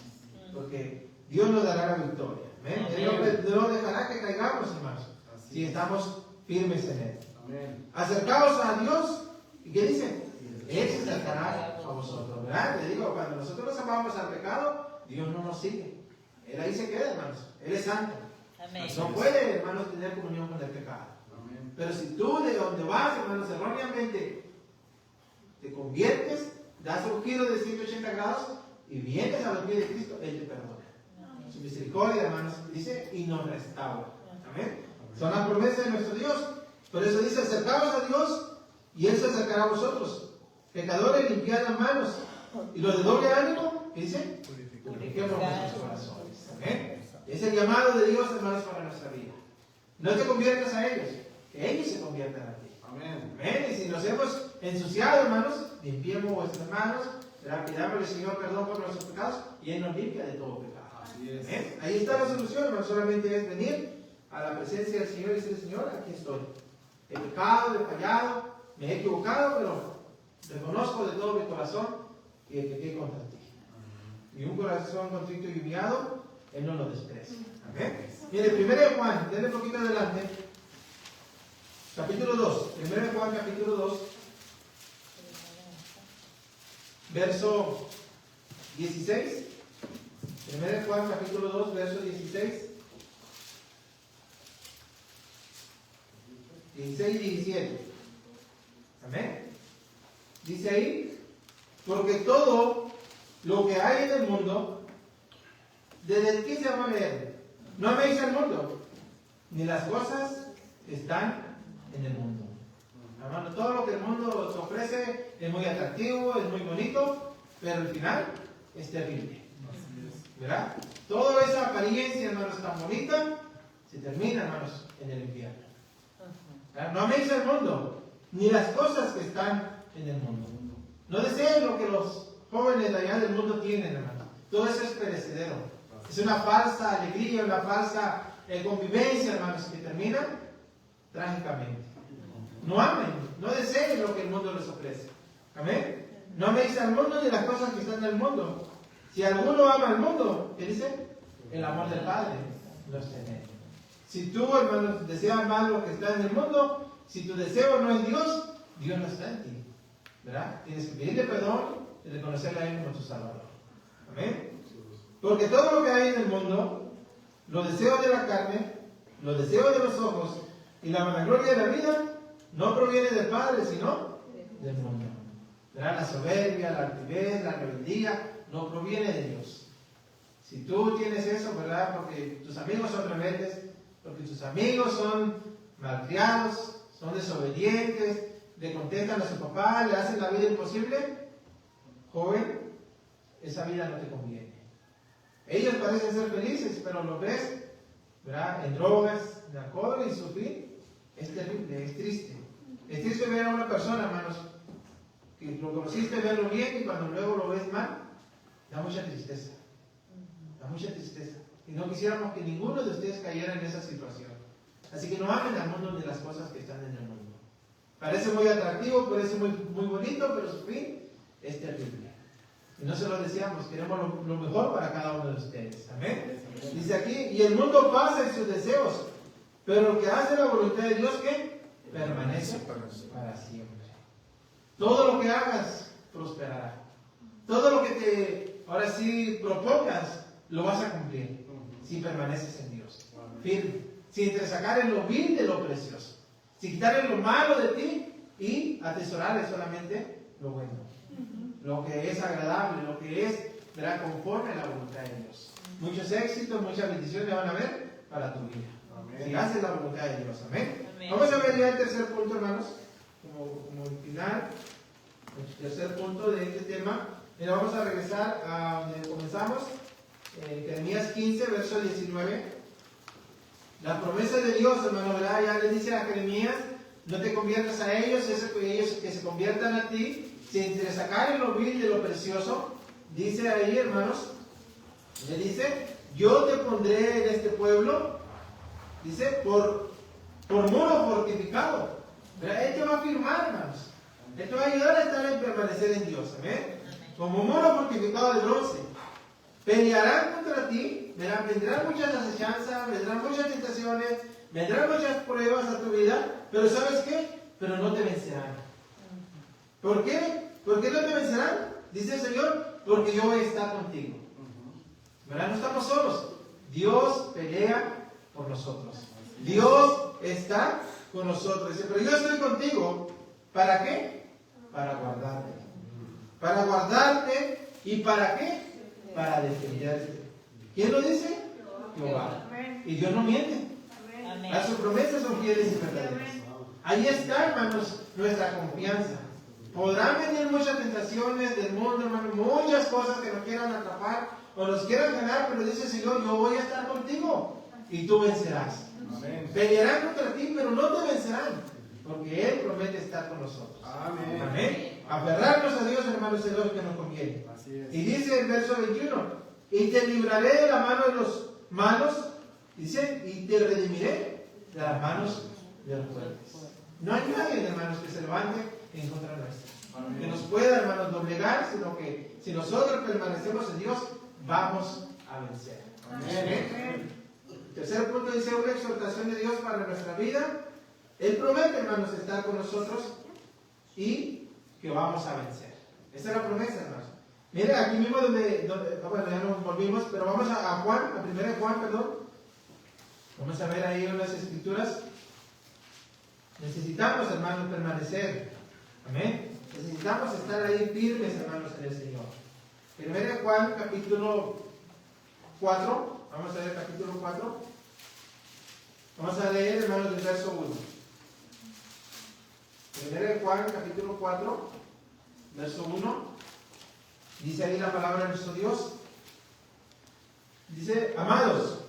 Porque Dios nos dará la victoria. ¿Amén? Él no dejará que caigamos, hermanos, si estamos firmes en Él. Amén. Acercaos a Dios, ¿y qué dice? Él se acercará a vosotros, ¿verdad? Te digo, cuando nosotros nos amamos al pecado, Dios no nos sigue. Él ahí se queda, hermanos. Él es santo. Amén. No puede, hermanos, tener comunión con el pecado. Amén. Pero si tú de donde vas, hermanos, erróneamente te conviertes, das un giro de 180 grados y vienes a los pies de Cristo, Él te perdona. Amén. Su misericordia, hermanos, dice, y nos restaura. Amén. Son las promesas de nuestro Dios. Por eso dice, acercaos a Dios y Él se acercará a vosotros. Pecadores, limpiad las manos. Y los de doble ánimo, ¿qué dice? Purifiquemos nuestros corazones. Amén. Es el llamado de Dios, hermanos, para nuestra vida. No te conviertas a ellos, que ellos se conviertan a ti. Amén. Amén. Y si nos hemos ensuciado, hermanos, limpiemos vuestras manos, pidámosle al Señor perdón por nuestros pecados y Él nos limpia de todo pecado. Así es. Amén. Ahí está la solución, hermanos. Solamente es venir a la presencia del Señor y decir, Señor, aquí estoy. He pecado, he fallado, me he equivocado, pero reconozco de todo mi corazón que pequé contra ti. Y un corazón contrito y humillado, Él no lo desprecia. Amén. Mire, 1 Juan, denle un poquito adelante. Capítulo 2. 1 Juan, capítulo 2. Verso 16. 1 Juan, capítulo 2, verso 16. 16 y 17. Amén. Dice ahí, porque todo lo que hay en el mundo, ¿desde qué se va a leer? No améis al mundo, ni las cosas que están en el mundo. Hermano, todo lo que el mundo te ofrece es muy atractivo, es muy bonito, pero al final es terrible. ¿Verdad? Toda esa apariencia, hermanos, tan bonita, se termina, hermanos, en el infierno. No améis al mundo, ni las cosas que están en el mundo. No deseen lo que los jóvenes de allá del mundo tienen, hermano. Todo eso es perecedero. Es una falsa alegría, una falsa convivencia, hermanos, que termina trágicamente. No amen, no deseen lo que el mundo les ofrece. Amén. No améis al mundo ni las cosas que están en el mundo. Si alguno ama al mundo, ¿qué dice? El amor del Padre los tiene. Si tú, hermano, deseas más lo que está en el mundo, si tu deseo no es Dios, Dios no está en ti. ¿Verdad? Tienes que pedirle perdón y reconocerle a Él como tu Salvador. Amén. Porque todo lo que hay en el mundo, los deseos de la carne, los deseos de los ojos y la vanagloria de la vida, no proviene del Padre, sino del mundo. ¿Verdad? La soberbia, la altivez, la rebeldía, no proviene de Dios. Si tú tienes eso, ¿verdad? Porque tus amigos son rebeldes, porque tus amigos son malcriados, son desobedientes, le contestan a su papá, le hacen la vida imposible, joven, esa vida no te conviene. Ellos parecen ser felices, pero los ves, ¿verdad? En drogas, en alcohol, y su fin es terrible, es triste. Es triste ver a una persona, hermanos, que lo conociste, verlo bien, y cuando luego lo ves mal, da mucha tristeza. Da mucha tristeza. Y no quisiéramos que ninguno de ustedes cayera en esa situación. Así que no amen al mundo ni las cosas que están en el mundo. Parece muy atractivo, parece muy bonito, pero su fin es terrible. Y no se lo deseamos, queremos lo mejor para cada uno de ustedes. Amén. Dice aquí, y el mundo pasa en sus deseos, pero lo que hace la voluntad de Dios, ¿qué? Permanece para siempre. Todo lo que hagas prosperará. Todo lo que te, ahora sí, propongas, lo vas a cumplir. Si permaneces en Dios. Firme. Sin sacar en lo vil de lo precioso. Sin quitar lo malo de ti y atesorar solamente lo bueno. Lo que es agradable, lo que es, ¿verdad?, conforme a la voluntad de Dios. Muchos éxitos, muchas bendiciones van a haber para tu vida. Amén. Si haces la voluntad de Dios. Amén. Amén. Vamos a ver ya el tercer punto, hermanos. Como el final, el tercer punto de este tema. Mira, vamos a regresar a donde comenzamos. Jeremías 15, verso 19. La promesa de Dios, hermano, ¿verdad? Ya le dice a Jeremías, no te conviertas a ellos, ellos que se conviertan a ti, sin sacar lo vil de lo precioso. Dice ahí, hermanos, le dice, yo te pondré en este pueblo, dice, por muro fortificado. Pero Él te va a firmar, hermanos. Él te va a ayudar a estar en permanecer en Dios. Amén. Como muro fortificado de bronce. Pelearán contra ti, vendrán muchas asechanzas, vendrán muchas tentaciones, vendrán muchas pruebas a tu vida, pero ¿sabes qué? Pero no te vencerán. ¿Por qué? ¿Por qué no te vencerán? Dice el Señor, porque yo voy a estar contigo. ¿Verdad? No estamos solos. Dios pelea por nosotros. Dios está con nosotros. Dice, pero yo estoy contigo. ¿Para qué? Para guardarte. Para guardarte. ¿Y para qué? Para defenderte. ¿Quién lo dice? Jehová. Y Dios no miente. Las sus promesas son fieles y verdaderas. Ahí está, hermanos, nuestra confianza. Podrán venir muchas tentaciones del mundo, hermanos, muchas cosas que nos quieran atrapar o nos quieran ganar, pero dice el Señor, yo voy a estar contigo y tú vencerás. Amén. Pelearán contra ti, pero no te vencerán, porque Él promete estar con nosotros. Amén. Amén. Aferrarnos a Dios, hermanos, es lo que nos conviene. Así es. Y dice el verso 21, y te libraré de la mano de los malos, dice, y te redimiré de las manos de los fuertes. No hay nadie, hermanos, que se levante en contra nuestra, que nos pueda, hermanos, doblegar, sino que si nosotros permanecemos en Dios, vamos a vencer. Amén. Tercer punto dice una exhortación de Dios para nuestra vida. Él promete, hermanos, estar con nosotros y que vamos a vencer. Esa es la promesa, hermanos. Mire, aquí mismo donde bueno, ya nos volvimos, pero vamos a Juan, a primera de Juan, perdón. Vamos a ver ahí unas escrituras. Necesitamos, hermanos, permanecer. Amén. Necesitamos estar ahí firmes, hermanos, en el Señor. Primera de Juan, capítulo 4. Vamos a ver el capítulo 4. Vamos a leer, hermanos, del verso 1. Primera de Juan, capítulo 4, verso 1. Dice ahí la palabra de nuestro Dios. Dice, amados,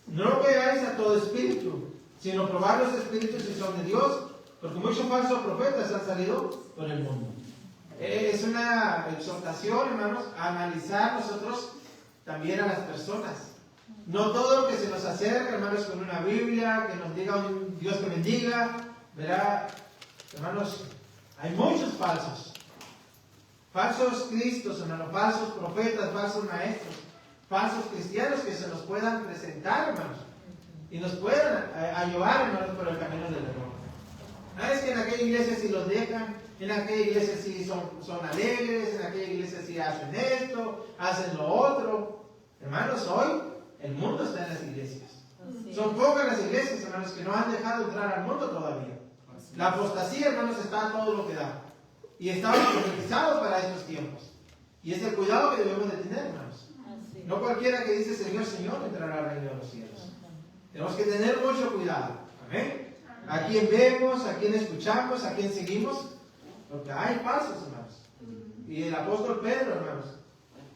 no veáis a todo espíritu, sino probad los espíritus si son de Dios, porque muchos falsos profetas han salido por el mundo. Es una exhortación, hermanos, a analizar nosotros también a las personas. No todo lo que se nos acerca, hermanos, con una Biblia, que nos diga un Dios que bendiga, verá, hermanos, hay muchos falsos. Falsos cristos, hermanos, falsos profetas, falsos maestros, falsos cristianos que se nos puedan presentar, hermanos, y nos puedan ayudar, hermanos, por el camino del error. Es que en aquella iglesia sí los dejan, en aquella iglesia sí son alegres, en aquella iglesia sí hacen esto, hacen lo otro. Hermanos, hoy el mundo está en las iglesias. Son pocas las iglesias, hermanos, que no han dejado entrar al mundo todavía. La apostasía, hermanos, está a todo lo que da. Y estamos profetizados para estos tiempos. Y es el cuidado que debemos de tener, hermanos. No cualquiera que dice Señor, Señor, entrará al reino de los cielos. Tenemos que tener mucho cuidado. Amén. A quién vemos, a quién escuchamos, a quién seguimos. Porque hay falsos, hermanos. Y el apóstol Pedro, hermanos,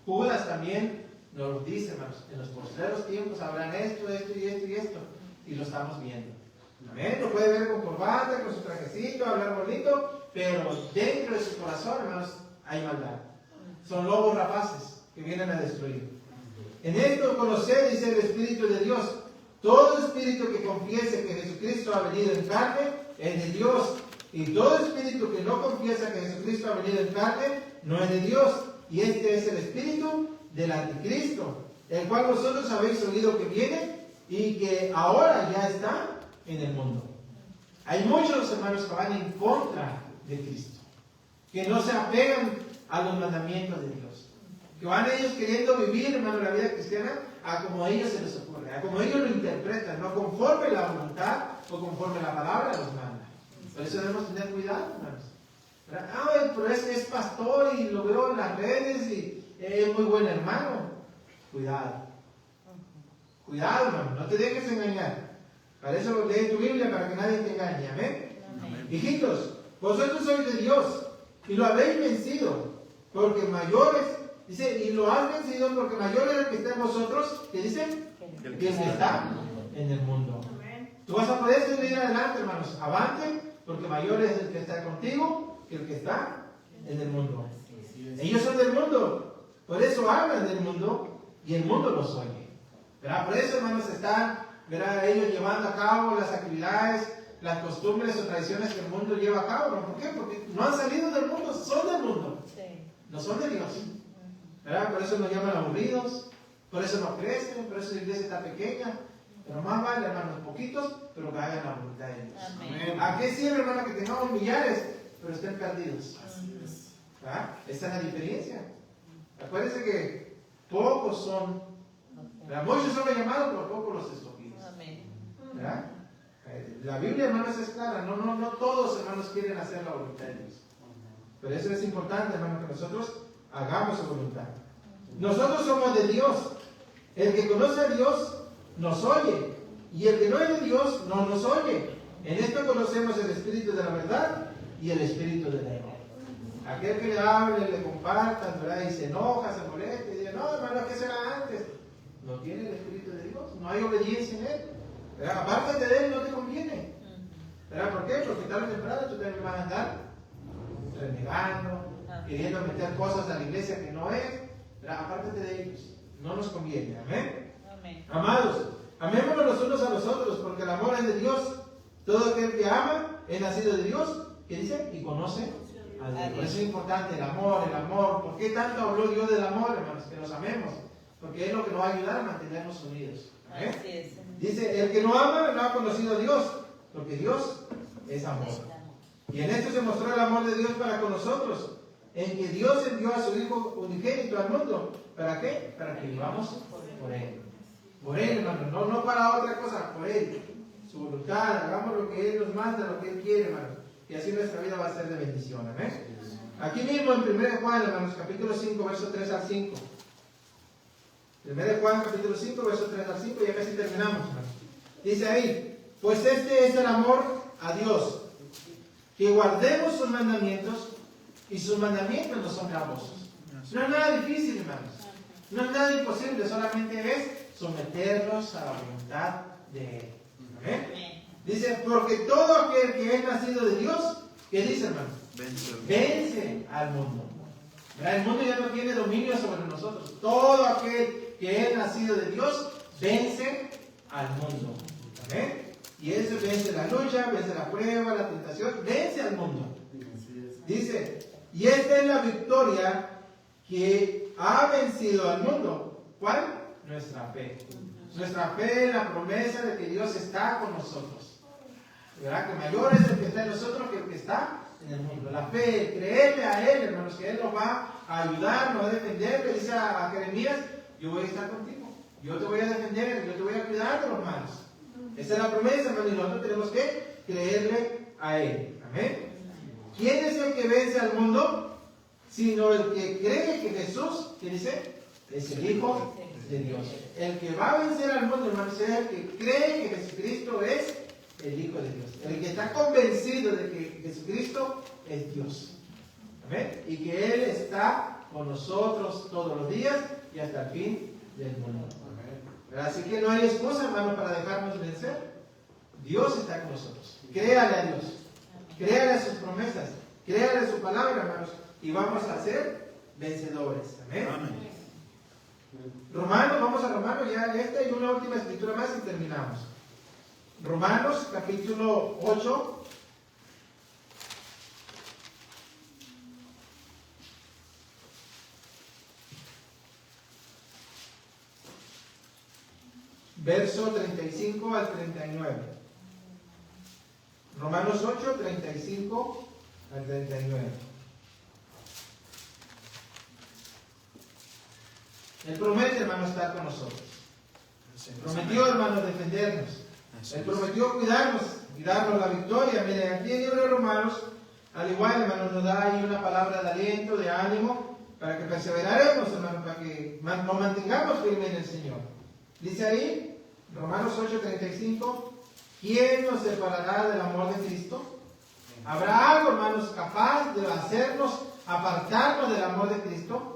Judas también nos dice, hermanos, en los postreros tiempos habrán esto, esto y esto y esto. Y lo estamos viendo. Amén. Lo puede ver con corbata, con su trajecito, hablar bonito, pero dentro de su corazón, hermanos, hay maldad. Son lobos rapaces que vienen a destruir. En esto conoced, dice el Espíritu de Dios. Todo espíritu que confiese que Jesucristo ha venido en carne es de Dios. Y todo espíritu que no confiesa que Jesucristo ha venido en carne no es de Dios. Y este es el espíritu del anticristo, el cual vosotros habéis oído que viene y que ahora ya está en el mundo. Hay muchos hermanos que van en contra de Cristo, que no se apegan a los mandamientos de Dios, que van ellos queriendo vivir, hermano, la vida cristiana a como a ellos se les ocurre, a como ellos lo interpretan, no conforme la voluntad o conforme la palabra los manda. Por eso debemos tener cuidado, hermanos. Pero es pastor y lo veo en las redes y es muy buen hermano. Cuidado. Cuidado, hermano, no te dejes engañar. Para eso lee tu Biblia, para que nadie te engañe. Amén. Amén. Hijitos, vosotros sois de Dios y lo habéis vencido, porque mayores, dice, y lo has vencido porque mayor es el que está en vosotros, que dice, el que está en el mundo. Amén. Tú vas a poder seguir adelante, hermanos. Avante, porque mayor es el que está contigo que el que está en el mundo. Ellos son del mundo, por eso hablan del mundo y el mundo los oye. ¿Verdad? Por eso, hermanos, están, ¿verdad?, ellos llevando a cabo las actividades, las costumbres o tradiciones que el mundo lleva a cabo. ¿Por qué? Porque no han salido del mundo, son del mundo. No son de Dios. ¿Verdad? Por eso nos llaman aburridos, por eso no crecen, por eso la iglesia está pequeña. Pero más vale, hermanos, poquitos, pero que hagan la voluntad de Dios. Amén. ¿A qué sirve, hermano, que tengamos millares, pero estén perdidos? ¿Verdad? Esa es la diferencia. Acuérdense que pocos son, ¿verdad? Muchos son los llamados, pero pocos los escogidos. ¿Verdad? La Biblia, hermanos, es clara. No todos, hermanos, quieren hacer la voluntad de Dios. Pero eso es importante, hermano, que nosotros hagamos su voluntad. Nosotros somos de Dios. El que conoce a Dios nos oye. y el que no es de Dios no nos oye. En esto conocemos el espíritu de la verdad y el espíritu del error. Aquel que le hable, le compartan, ¿verdad? Y se enoja, se molesta y dice, no, hermano, ¿qué será antes? No tiene el espíritu de Dios, no hay obediencia en él. ¿Verdad? Apártate de él, no te conviene. ¿Verdad? ¿Por qué? Porque tarde o temprano tú también vas a andar renegando, queriendo meter cosas a la iglesia que no es. ¿Verdad? Apártate de ellos, no nos conviene. Amén. Amén. Amados, amémonos los unos a los otros, porque el amor es de Dios. Todo aquel que ama es nacido de Dios. ¿Qué dice? Y conoce a Dios. Por eso es importante el amor, el amor. ¿Por qué tanto habló Dios del amor, hermanos? Que nos amemos. Porque es lo que nos va a ayudar a mantenernos unidos. ¿Eh? Dice, el que no ama no ha conocido a Dios, porque Dios es amor. Y en esto se mostró el amor de Dios para con nosotros, en que Dios envió a su Hijo unigénito al mundo. ¿Para qué? Para que vivamos por Él. Por Él, hermano, no para otra cosa, por Él. Su voluntad, hagamos lo que Él nos manda, lo que Él quiere, hermano. Y así nuestra vida va a ser de bendición. Amén. Aquí mismo en 1 Juan, hermanos, capítulo 5, verso 3 al 5. 1 Juan, capítulo 5, verso 3 al 5, y a casi terminamos, hermanos. Dice ahí, pues este es el amor a Dios, que guardemos sus mandamientos, y sus mandamientos no son gravosos. No es nada difícil, hermanos. No es nada imposible, solamente es someternos a la voluntad de Él. ¿Amén? Dice, porque todo aquel que es nacido de Dios, ¿qué dice, hermano? Vence al mundo. ¿Verdad? El mundo ya no tiene dominio sobre nosotros. Todo aquel que es nacido de Dios, vence al mundo. ¿Amén? Y eso vence la lucha, vence la prueba, la tentación, vence al mundo. Dice, y esta es la victoria que ha vencido al mundo. ¿Cuál? Nuestra fe. Nuestra fe en la promesa de que Dios está con nosotros. ¿Verdad? Que mayor es el que está en nosotros que el que está en el mundo. La fe, creerle a Él, hermanos, que Él nos va a ayudar, nos va a defender. Le dice a Jeremías, yo voy a estar contigo. Yo te voy a defender, yo te voy a cuidar de los malos. Esa es la promesa, hermano, y nosotros tenemos que creerle a Él. Amén. ¿Quién es el que vence al mundo? Sino el que cree que Jesús, ¿qué dice? Es el Hijo de Dios. El que va a vencer al mundo, hermano, es el que cree que Jesucristo es el Hijo de Dios. El que está convencido de que Jesucristo es Dios. Amén. Y que Él está con nosotros todos los días y hasta el fin del mundo. Amén. Así que no hay excusa, hermano, para dejarnos vencer. Dios está con nosotros. Créale a Dios. Créale a sus promesas. Créale a su palabra, hermanos. Y vamos a ser vencedores. Amén. Amén. Romanos, vamos a Romanos, ya esta y una última escritura más y terminamos. Romanos, capítulo 8. Verso 35 al 39. Romanos 8, 35 al 39. Él promete, hermano, estar con nosotros. Prometió, hermano, defendernos. Él prometió cuidarnos y darnos la victoria. Miren, aquí en el libro de Romanos, al igual, hermano, nos da ahí una palabra de aliento, de ánimo, para que perseveraremos, hermano, para que nos mantengamos firmes en el Señor. Dice ahí, Romanos 8:35, ¿quién nos separará del amor de Cristo? ¿Habrá algo, hermanos, capaz de hacernos apartarnos del amor de Cristo?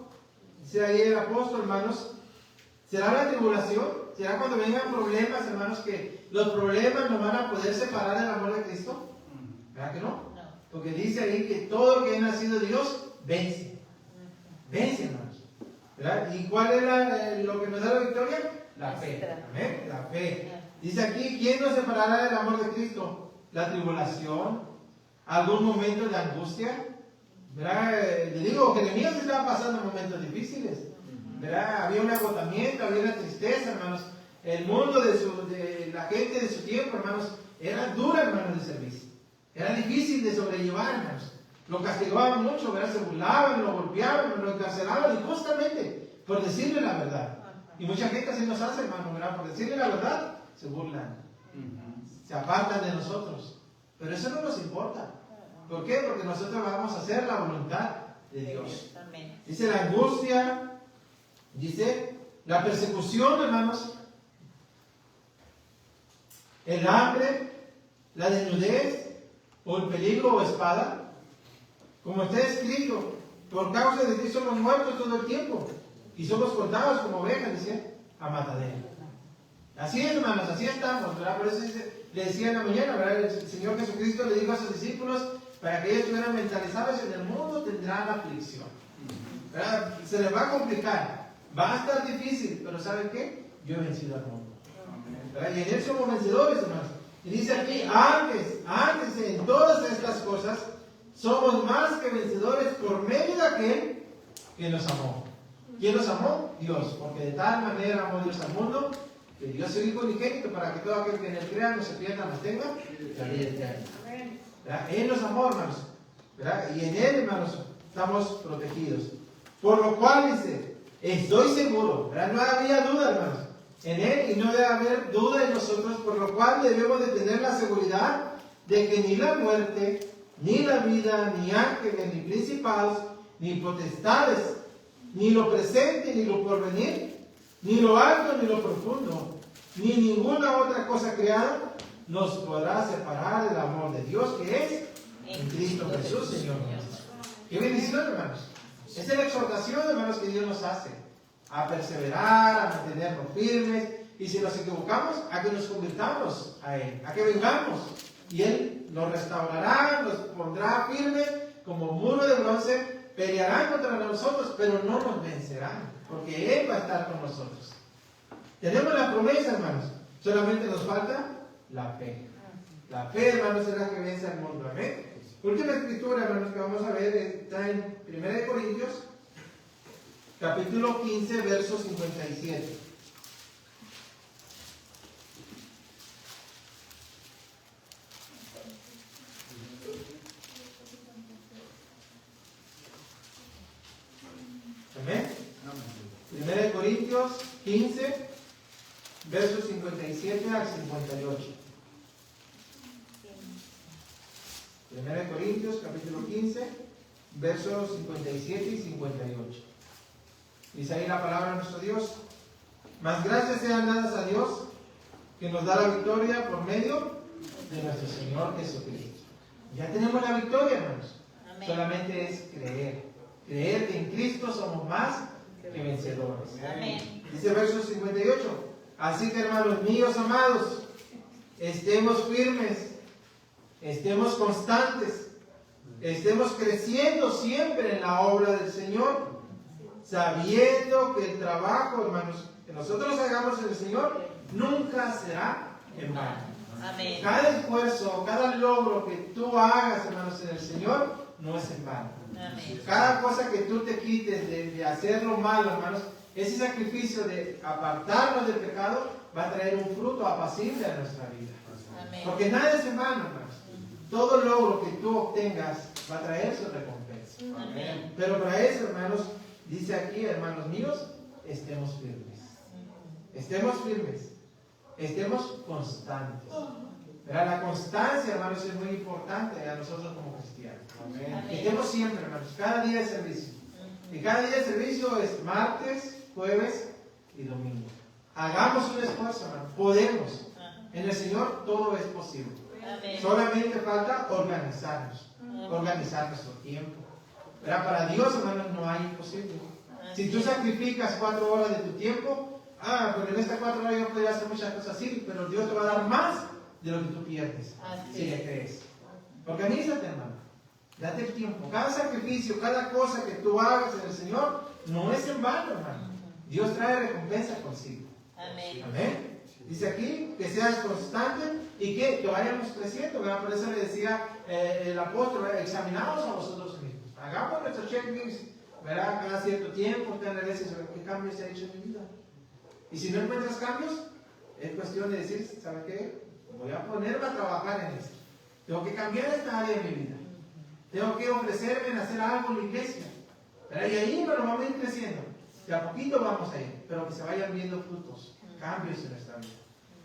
Dice ahí el apóstol, hermanos, ¿será la tribulación? ¿Será cuando vengan problemas, hermanos, que los problemas nos van a poder separar del amor de Cristo? ¿Verdad que no? Porque dice ahí que todo que ha nacido de Dios, vence. Vence, hermanos. ¿Verdad? ¿Y cuál es lo que nos da la victoria? La fe. ¿Amén? La fe. Dice aquí, ¿quién nos separará del amor de Cristo? ¿La tribulación? ¿Algún momento de angustia? ¿Verdad? Le digo, Jeremías estaba pasando momentos difíciles. ¿Verdad? Había un agotamiento, había una tristeza, hermanos. El mundo de la gente de su tiempo, hermanos, era dura, hermanos, de servicio. Era difícil de sobrellevar, hermanos. Lo castigaban mucho, ¿verdad? Se burlaban, lo golpeaban, lo encarcelaban injustamente por decirle la verdad. Y mucha gente así nos hace, hermano, ¿verdad? Por decirle la verdad, se burlan. Se apartan de nosotros. Pero eso no nos importa. ¿Por qué? Porque nosotros vamos a hacer la voluntad de Dios. Dice la angustia, dice la persecución, hermanos. el hambre, la desnudez, o el peligro o espada? Como está escrito, por causa de ti somos muertos todo el tiempo, y somos contados como ovejas, dice, a matadero. Así es, hermanos, así estamos, ¿verdad? Por eso le decía en la mañana, ¿verdad? El Señor Jesucristo le dijo a sus discípulos, para que ellos estuvieran mentalizados, en el mundo tendrán aflicción, ¿verdad? Se les va a complicar, va a estar difícil, pero ¿saben qué? Yo he vencido al mundo, ¿verdad? Y en Él somos vencedores, hermanos. Y dice aquí, antes en todas estas cosas, somos más que vencedores por medio de aquel que nos amó. ¿Quién nos amó? Dios, porque de tal manera amó Dios al mundo, que dio a su Hijo unigénito para que todo aquel que en Él crea no se pierda, mas tenga la vida eterna. Él nos amó, hermanos, ¿verdad? Y en Él, hermanos, estamos protegidos. Por lo cual dice, estoy seguro, ¿verdad? No había duda, hermanos, en Él, y no debe haber duda en nosotros, por lo cual debemos de tener la seguridad de que ni la muerte, ni la vida, ni ángeles, ni principados, ni potestades, ni lo presente, ni lo porvenir, ni lo alto, ni lo profundo, ni ninguna otra cosa creada nos podrá separar del amor de Dios que es en Cristo Jesús, Señor nuestro. ¡Qué bendición, hermanos! Esa es la exhortación, hermanos, que Dios nos hace. A perseverar, a mantenernos firmes, y si nos equivocamos, a que nos convirtamos a Él, a que vengamos, y Él nos restaurará, nos pondrá firmes como muro de bronce, pelearán contra nosotros, pero no nos vencerán, porque Él va a estar con nosotros. Tenemos la promesa, hermanos, solamente nos falta la fe. La fe, hermanos, es la que vence al mundo. Amén. Última escritura, hermanos, que vamos a ver está en 1 Corintios, capítulo 15, verso 57. Amén. 1 Corintios 15, versos 57 al 58. 1 Corintios, capítulo 15, versos 57 y 58. Dice ahí la palabra de nuestro Dios: mas gracias sean dadas a Dios, que nos da la victoria por medio de nuestro Señor Jesucristo. Ya tenemos la victoria, hermanos. Amén. Solamente es creer. Creer que en Cristo somos más que vencedores. Amén. Dice verso 58. Así que, hermanos míos amados, estemos firmes, estemos constantes, estemos creciendo siempre en la obra del Señor, sabiendo que el trabajo, hermanos, que nosotros hagamos en el Señor, nunca será en vano. Amén. Cada esfuerzo, cada logro que tú hagas, hermanos, en el Señor, no es en vano. Amén. Cada cosa que tú te quites de hacer lo malo, hermanos, ese sacrificio de apartarnos del pecado va a traer un fruto apacible a nuestra vida. Amén. Porque nada es en vano, hermanos. Todo logro que tú obtengas va a traer su recompensa. Amén. Pero para eso, hermanos, dice aquí, hermanos míos, estemos firmes. Estemos firmes. Estemos constantes. Pero la constancia, hermanos, es muy importante a nosotros como cristianos. Amén. Estemos siempre, hermanos, cada día de servicio. Y cada día de servicio es martes, jueves y domingo. Hagamos un esfuerzo, hermanos. Podemos. En el Señor todo es posible. Amén. Solamente falta organizarnos. Organizar nuestro tiempo. Pero para Dios, hermanos, no hay imposible. Si tú sacrificas 4 horas de tu tiempo, pero en estas 4 horas yo podría hacer muchas cosas así, pero Dios te va a dar más de lo que tú pierdes. Si le crees. Organízate, hermano. Date el tiempo. Cada sacrificio, cada cosa que tú hagas en el Señor, no es en vano, hermano. Dios trae recompensa consigo. Amén. Amén. Dice aquí que seas constante y que vayamos creciendo, ¿verdad? Por eso le decía el apóstol, examinaos a vosotros mismos. Hagamos nuestro checklist, ¿verdad? Cada cierto tiempo, tener veces qué cambios se ha hecho en mi vida. Y si no encuentras cambios, es cuestión de decir, ¿sabe qué? Voy a ponerme a trabajar en esto. Tengo que cambiar esta área de mi vida. Tengo que ofrecerme en hacer algo en la iglesia. ¿Verdad? Y ahí nos vamos a ir creciendo. De a poquito vamos a ir, pero que se vayan viendo frutos, cambios en nuestra vida.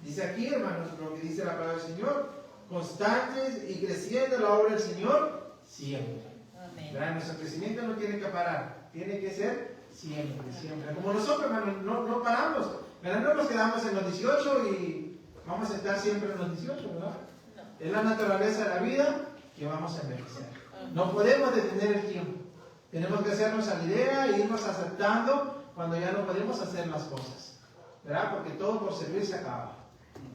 Dice aquí, hermanos, lo que dice la palabra del Señor: constantes y creciendo en la obra del Señor siempre. Amén. Nuestro crecimiento no tiene que parar, tiene que ser siempre, siempre. Como nosotros, hermanos, no paramos. ¿Verdad? No nos quedamos en los 18 y vamos a estar siempre en los 18, ¿verdad? Es la naturaleza de la vida que vamos a envejecer. No podemos detener el tiempo. Tenemos que hacernos a la idea e irnos aceptando cuando ya no podemos hacer las cosas, ¿verdad? Porque todo por servir se acaba.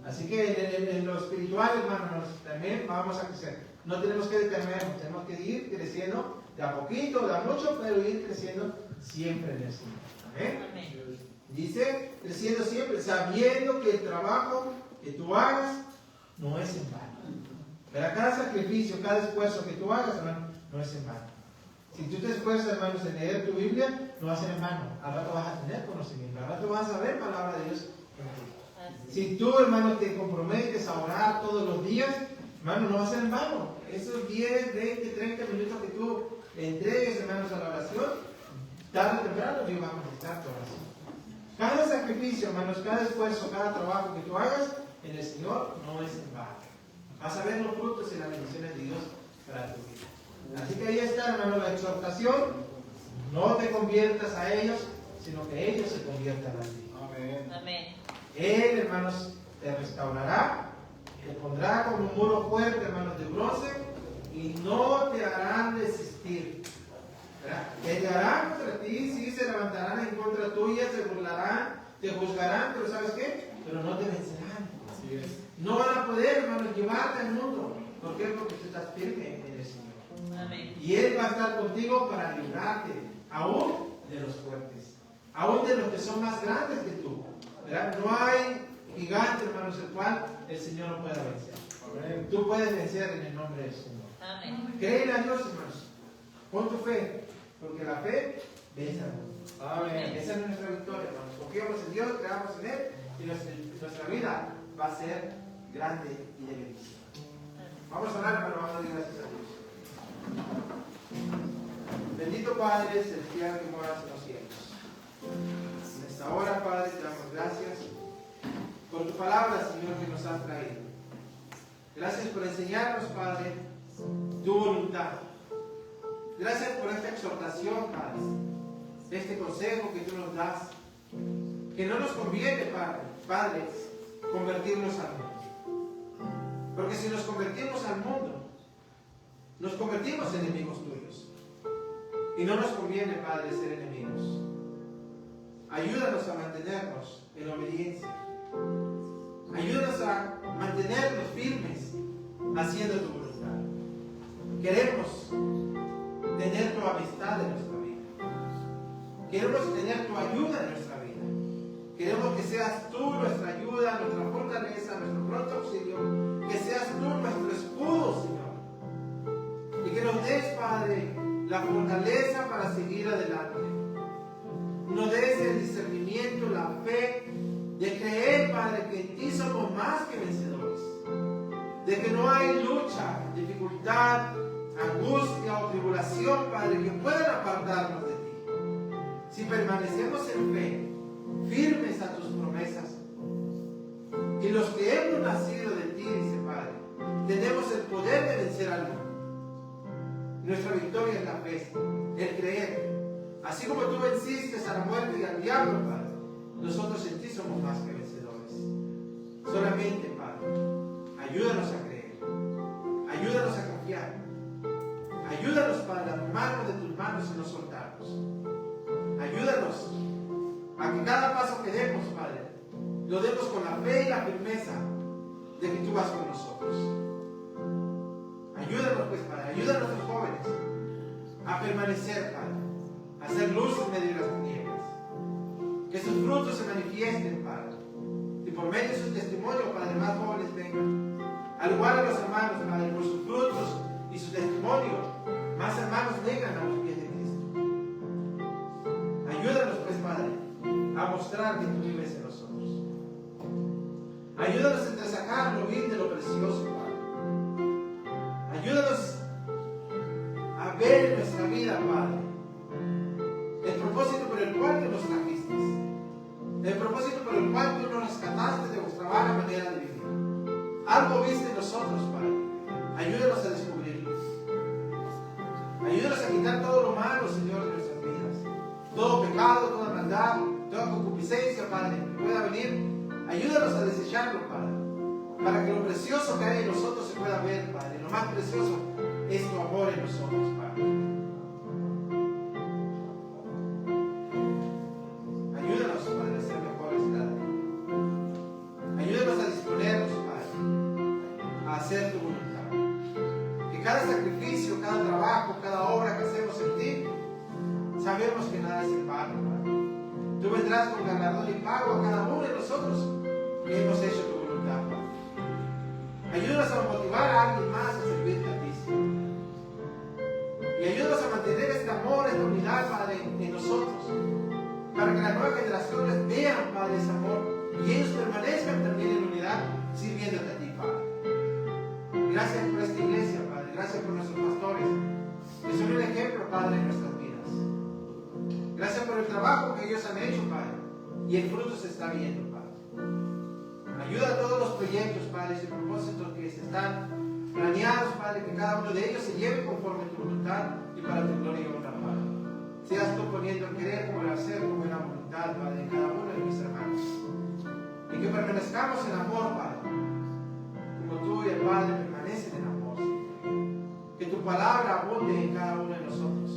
Así que en lo espiritual, hermanos, también vamos a crecer. No tenemos que detenernos, tenemos que ir creciendo de a poquito, de a mucho, pero ir creciendo siempre en el Señor. ¿Amén? Amén. Dice, creciendo siempre, sabiendo que el trabajo que tú hagas no es en vano. Pero cada sacrificio, cada esfuerzo que tú hagas, hermano, no es en vano. Si tú te esfuerzas, hermanos, en leer tu Biblia, no va a ser en vano. Al rato vas a tener conocimiento, al rato vas a ver palabra de Dios en ti. Si tú, hermano, te comprometes a orar todos los días, hermano, no va a ser en vano. Esos 10, 20, 30 minutos que tú le entregues, hermanos, a la oración, tarde o temprano Dios va a contestar tu oración. Cada sacrificio, hermanos, cada esfuerzo, cada trabajo que tú hagas en el Señor no es en vano. Vas a ver los frutos y las bendiciones de Dios para tu vida. Así que ahí está, hermano, la exhortación. No te conviertas a ellos, sino que ellos se conviertan a ti. Amén. Amén. Él, hermanos, te restaurará, te pondrá como un muro fuerte, hermanos, de bronce, y no te harán desistir. Pelearán contra ti, sí, se levantarán en contra tuya, se burlarán, te juzgarán, pero ¿sabes qué? Pero no te vencerán. Así es. No van a poder, hermanos, llevarte al mundo. ¿Por qué? Porque tú estás firme en el Señor. Amén. Y Él va a estar contigo para librarte, aún de los fuertes, aún de los que son más grandes que tú. ¿Verdad? No hay gigante, hermanos, el cual el Señor no pueda vencer. Amén. Tú puedes vencer en el nombre del Señor. Amén. Créele a Dios, hermanos. Pon tu fe, porque la fe vence al mundo. Amén. Esa es nuestra victoria, hermanos. Confiamos en Dios, creamos en Él, y nuestra vida va a ser grande y de bendición. Vamos a orar, hermano, vamos a dar gracias a Dios. Bendito Padre celestial que moras en los cielos. En esta hora, Padre, te damos gracias por tu palabra, Señor, que nos has traído. Gracias por enseñarnos, Padre, tu voluntad. Gracias por esta exhortación, Padre, este consejo que tú nos das, que no nos conviene, Padre, convertirnos al mundo. Porque si nos convertimos al mundo, nos convertimos en enemigos tuyos. Y no nos conviene, Padre, ser enemigos. Ayúdanos a mantenernos en obediencia. Ayúdanos a mantenernos firmes haciendo tu voluntad. Queremos tener tu amistad en nuestra vida. Queremos tener tu ayuda en nuestra vida. Queremos que seas tú nuestra ayuda, nuestra fortaleza, nuestro pronto auxilio. Que seas tú nuestro escudo, Señor. Y que nos des, Padre, la fortaleza para seguir adelante. Nos des el discernimiento, la fe, de creer, Padre, que en ti somos más que vencedores. De que no hay lucha, dificultad, angustia o tribulación, Padre, que puedan apartarnos de ti. Si permanecemos en fe, firmes a tus promesas, y los que hemos nacido de ti, dice Padre, tenemos el poder de vencer al mundo. Nuestra victoria es la fe, el creer. Así como tú venciste a la muerte y al diablo, Padre, nosotros en ti somos más que vencedores. Solamente, Padre, ayúdanos a creer, ayúdanos a confiar, ayúdanos, Padre, a tomarnos de tus manos y no soltarnos. Ayúdanos a que cada paso que demos, Padre, lo demos con la fe y la firmeza de que tú vas con nosotros. Ayúdanos, pues, Padre, ayuda a nuestros jóvenes a permanecer, Padre, a hacer luz en medio de las tinieblas. Que sus frutos se manifiesten, Padre. Y por medio de su testimonio, Padre, más jóvenes vengan. Al igual a los hermanos, Padre, por sus frutos y su testimonio, más hermanos vengan a los pies de Cristo. Ayúdanos, pues, Padre, a mostrar que tú vives en nosotros. Ayúdanos a entresacar lo vil de lo precioso, Padre. Ayúdanos a ver en nuestra vida, Padre, el propósito por el cual tú nos trajiste, el propósito por el cual tú nos rescataste de nuestra vana manera de vivir. Algo viste en nosotros, Padre. Ayúdanos a descubrirlo. Ayúdanos a quitar todo lo malo, Señor, de nuestras vidas. Todo pecado, toda maldad, toda concupiscencia, Padre, que pueda venir. Ayúdanos a desecharlo, Padre. para que lo precioso que hay en nosotros se pueda ver, Padre. Lo más precioso es tu amor en nosotros, Padre. Ayúdanos, Padre, a ser mejores cada día. Ayúdanos a disponernos, Padre, a hacer tu voluntad. Que cada sacrificio, cada trabajo, cada obra que hacemos en ti, sabemos que nada es en vano, Padre. Tú vendrás con galardón y pago a cada uno de nosotros que hemos hecho tu voluntad, Padre. Ayúdanos a motivar a alguien más a servirte a ti, Señor. Y ayúdanos a mantener este amor, esta unidad, Padre, en nosotros. Para que las nuevas generaciones vean, Padre, ese amor. Y ellos permanezcan también en unidad, sirviéndote a ti, Padre. Gracias por esta iglesia, Padre. Gracias por nuestros pastores, que son un ejemplo, Padre, en nuestras vidas. Gracias por el trabajo que ellos han hecho, Padre. Y el fruto se está viendo, Padre. Ayuda a todos los proyectos, Padre, y propósitos que se están planeados, Padre, que cada uno de ellos se lleve conforme a tu voluntad y para tu gloria y honra, Padre. Seas tú poniendo el querer como el hacer con buena voluntad, Padre, en cada uno de mis hermanos. Y que permanezcamos en amor, Padre, como tú y el Padre permanecen en amor, Señor. Que tu palabra abunde en cada uno de nosotros.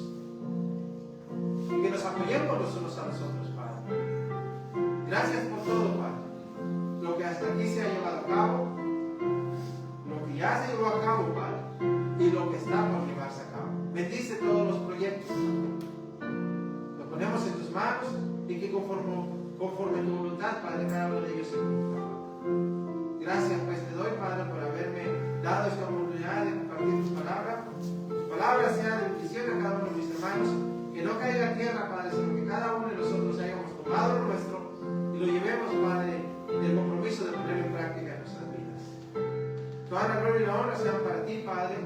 Y que nos apoyemos los unos a los otros, Padre. Gracias por todo, Padre. Lo que hasta aquí se ha llevado a cabo, lo que ya se llevó a cabo, Padre, y lo que está por llevarse a cabo. Bendice todos los proyectos. Lo ponemos en tus manos y que conforme a tu voluntad, Padre, cada uno de ellos se cumpla. Gracias, pues te doy, Padre, por haberme dado esta oportunidad de compartir tu palabra. Tu palabra sea de bendición a cada uno de mis hermanos, que no caiga en tierra, Padre, sino que cada uno de nosotros hayamos tomado lo nuestro y lo llevemos, Padre, del compromiso de poner en práctica en nuestras vidas. Toda la gloria y la honra sean para ti, Padre,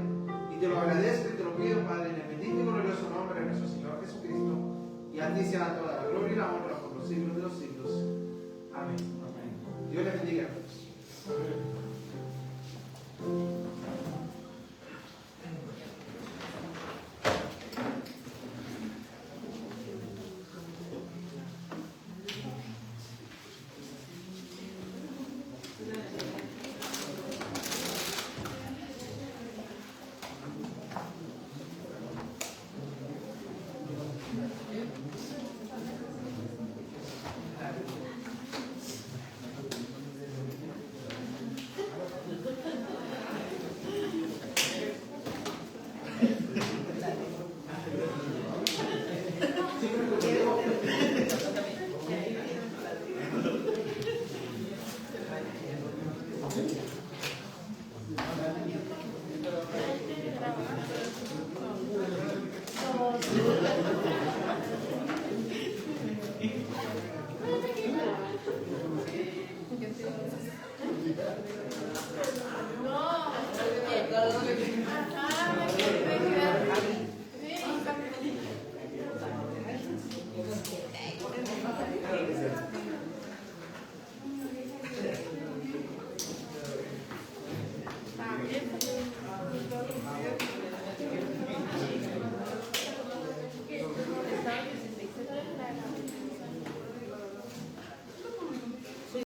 y te lo agradezco y te lo pido, Padre, en el bendito y glorioso nombre de nuestro Señor Jesucristo, y a ti sea toda la gloria y la honra por los siglos de los siglos. Amén. Amén. Dios les bendiga a todos.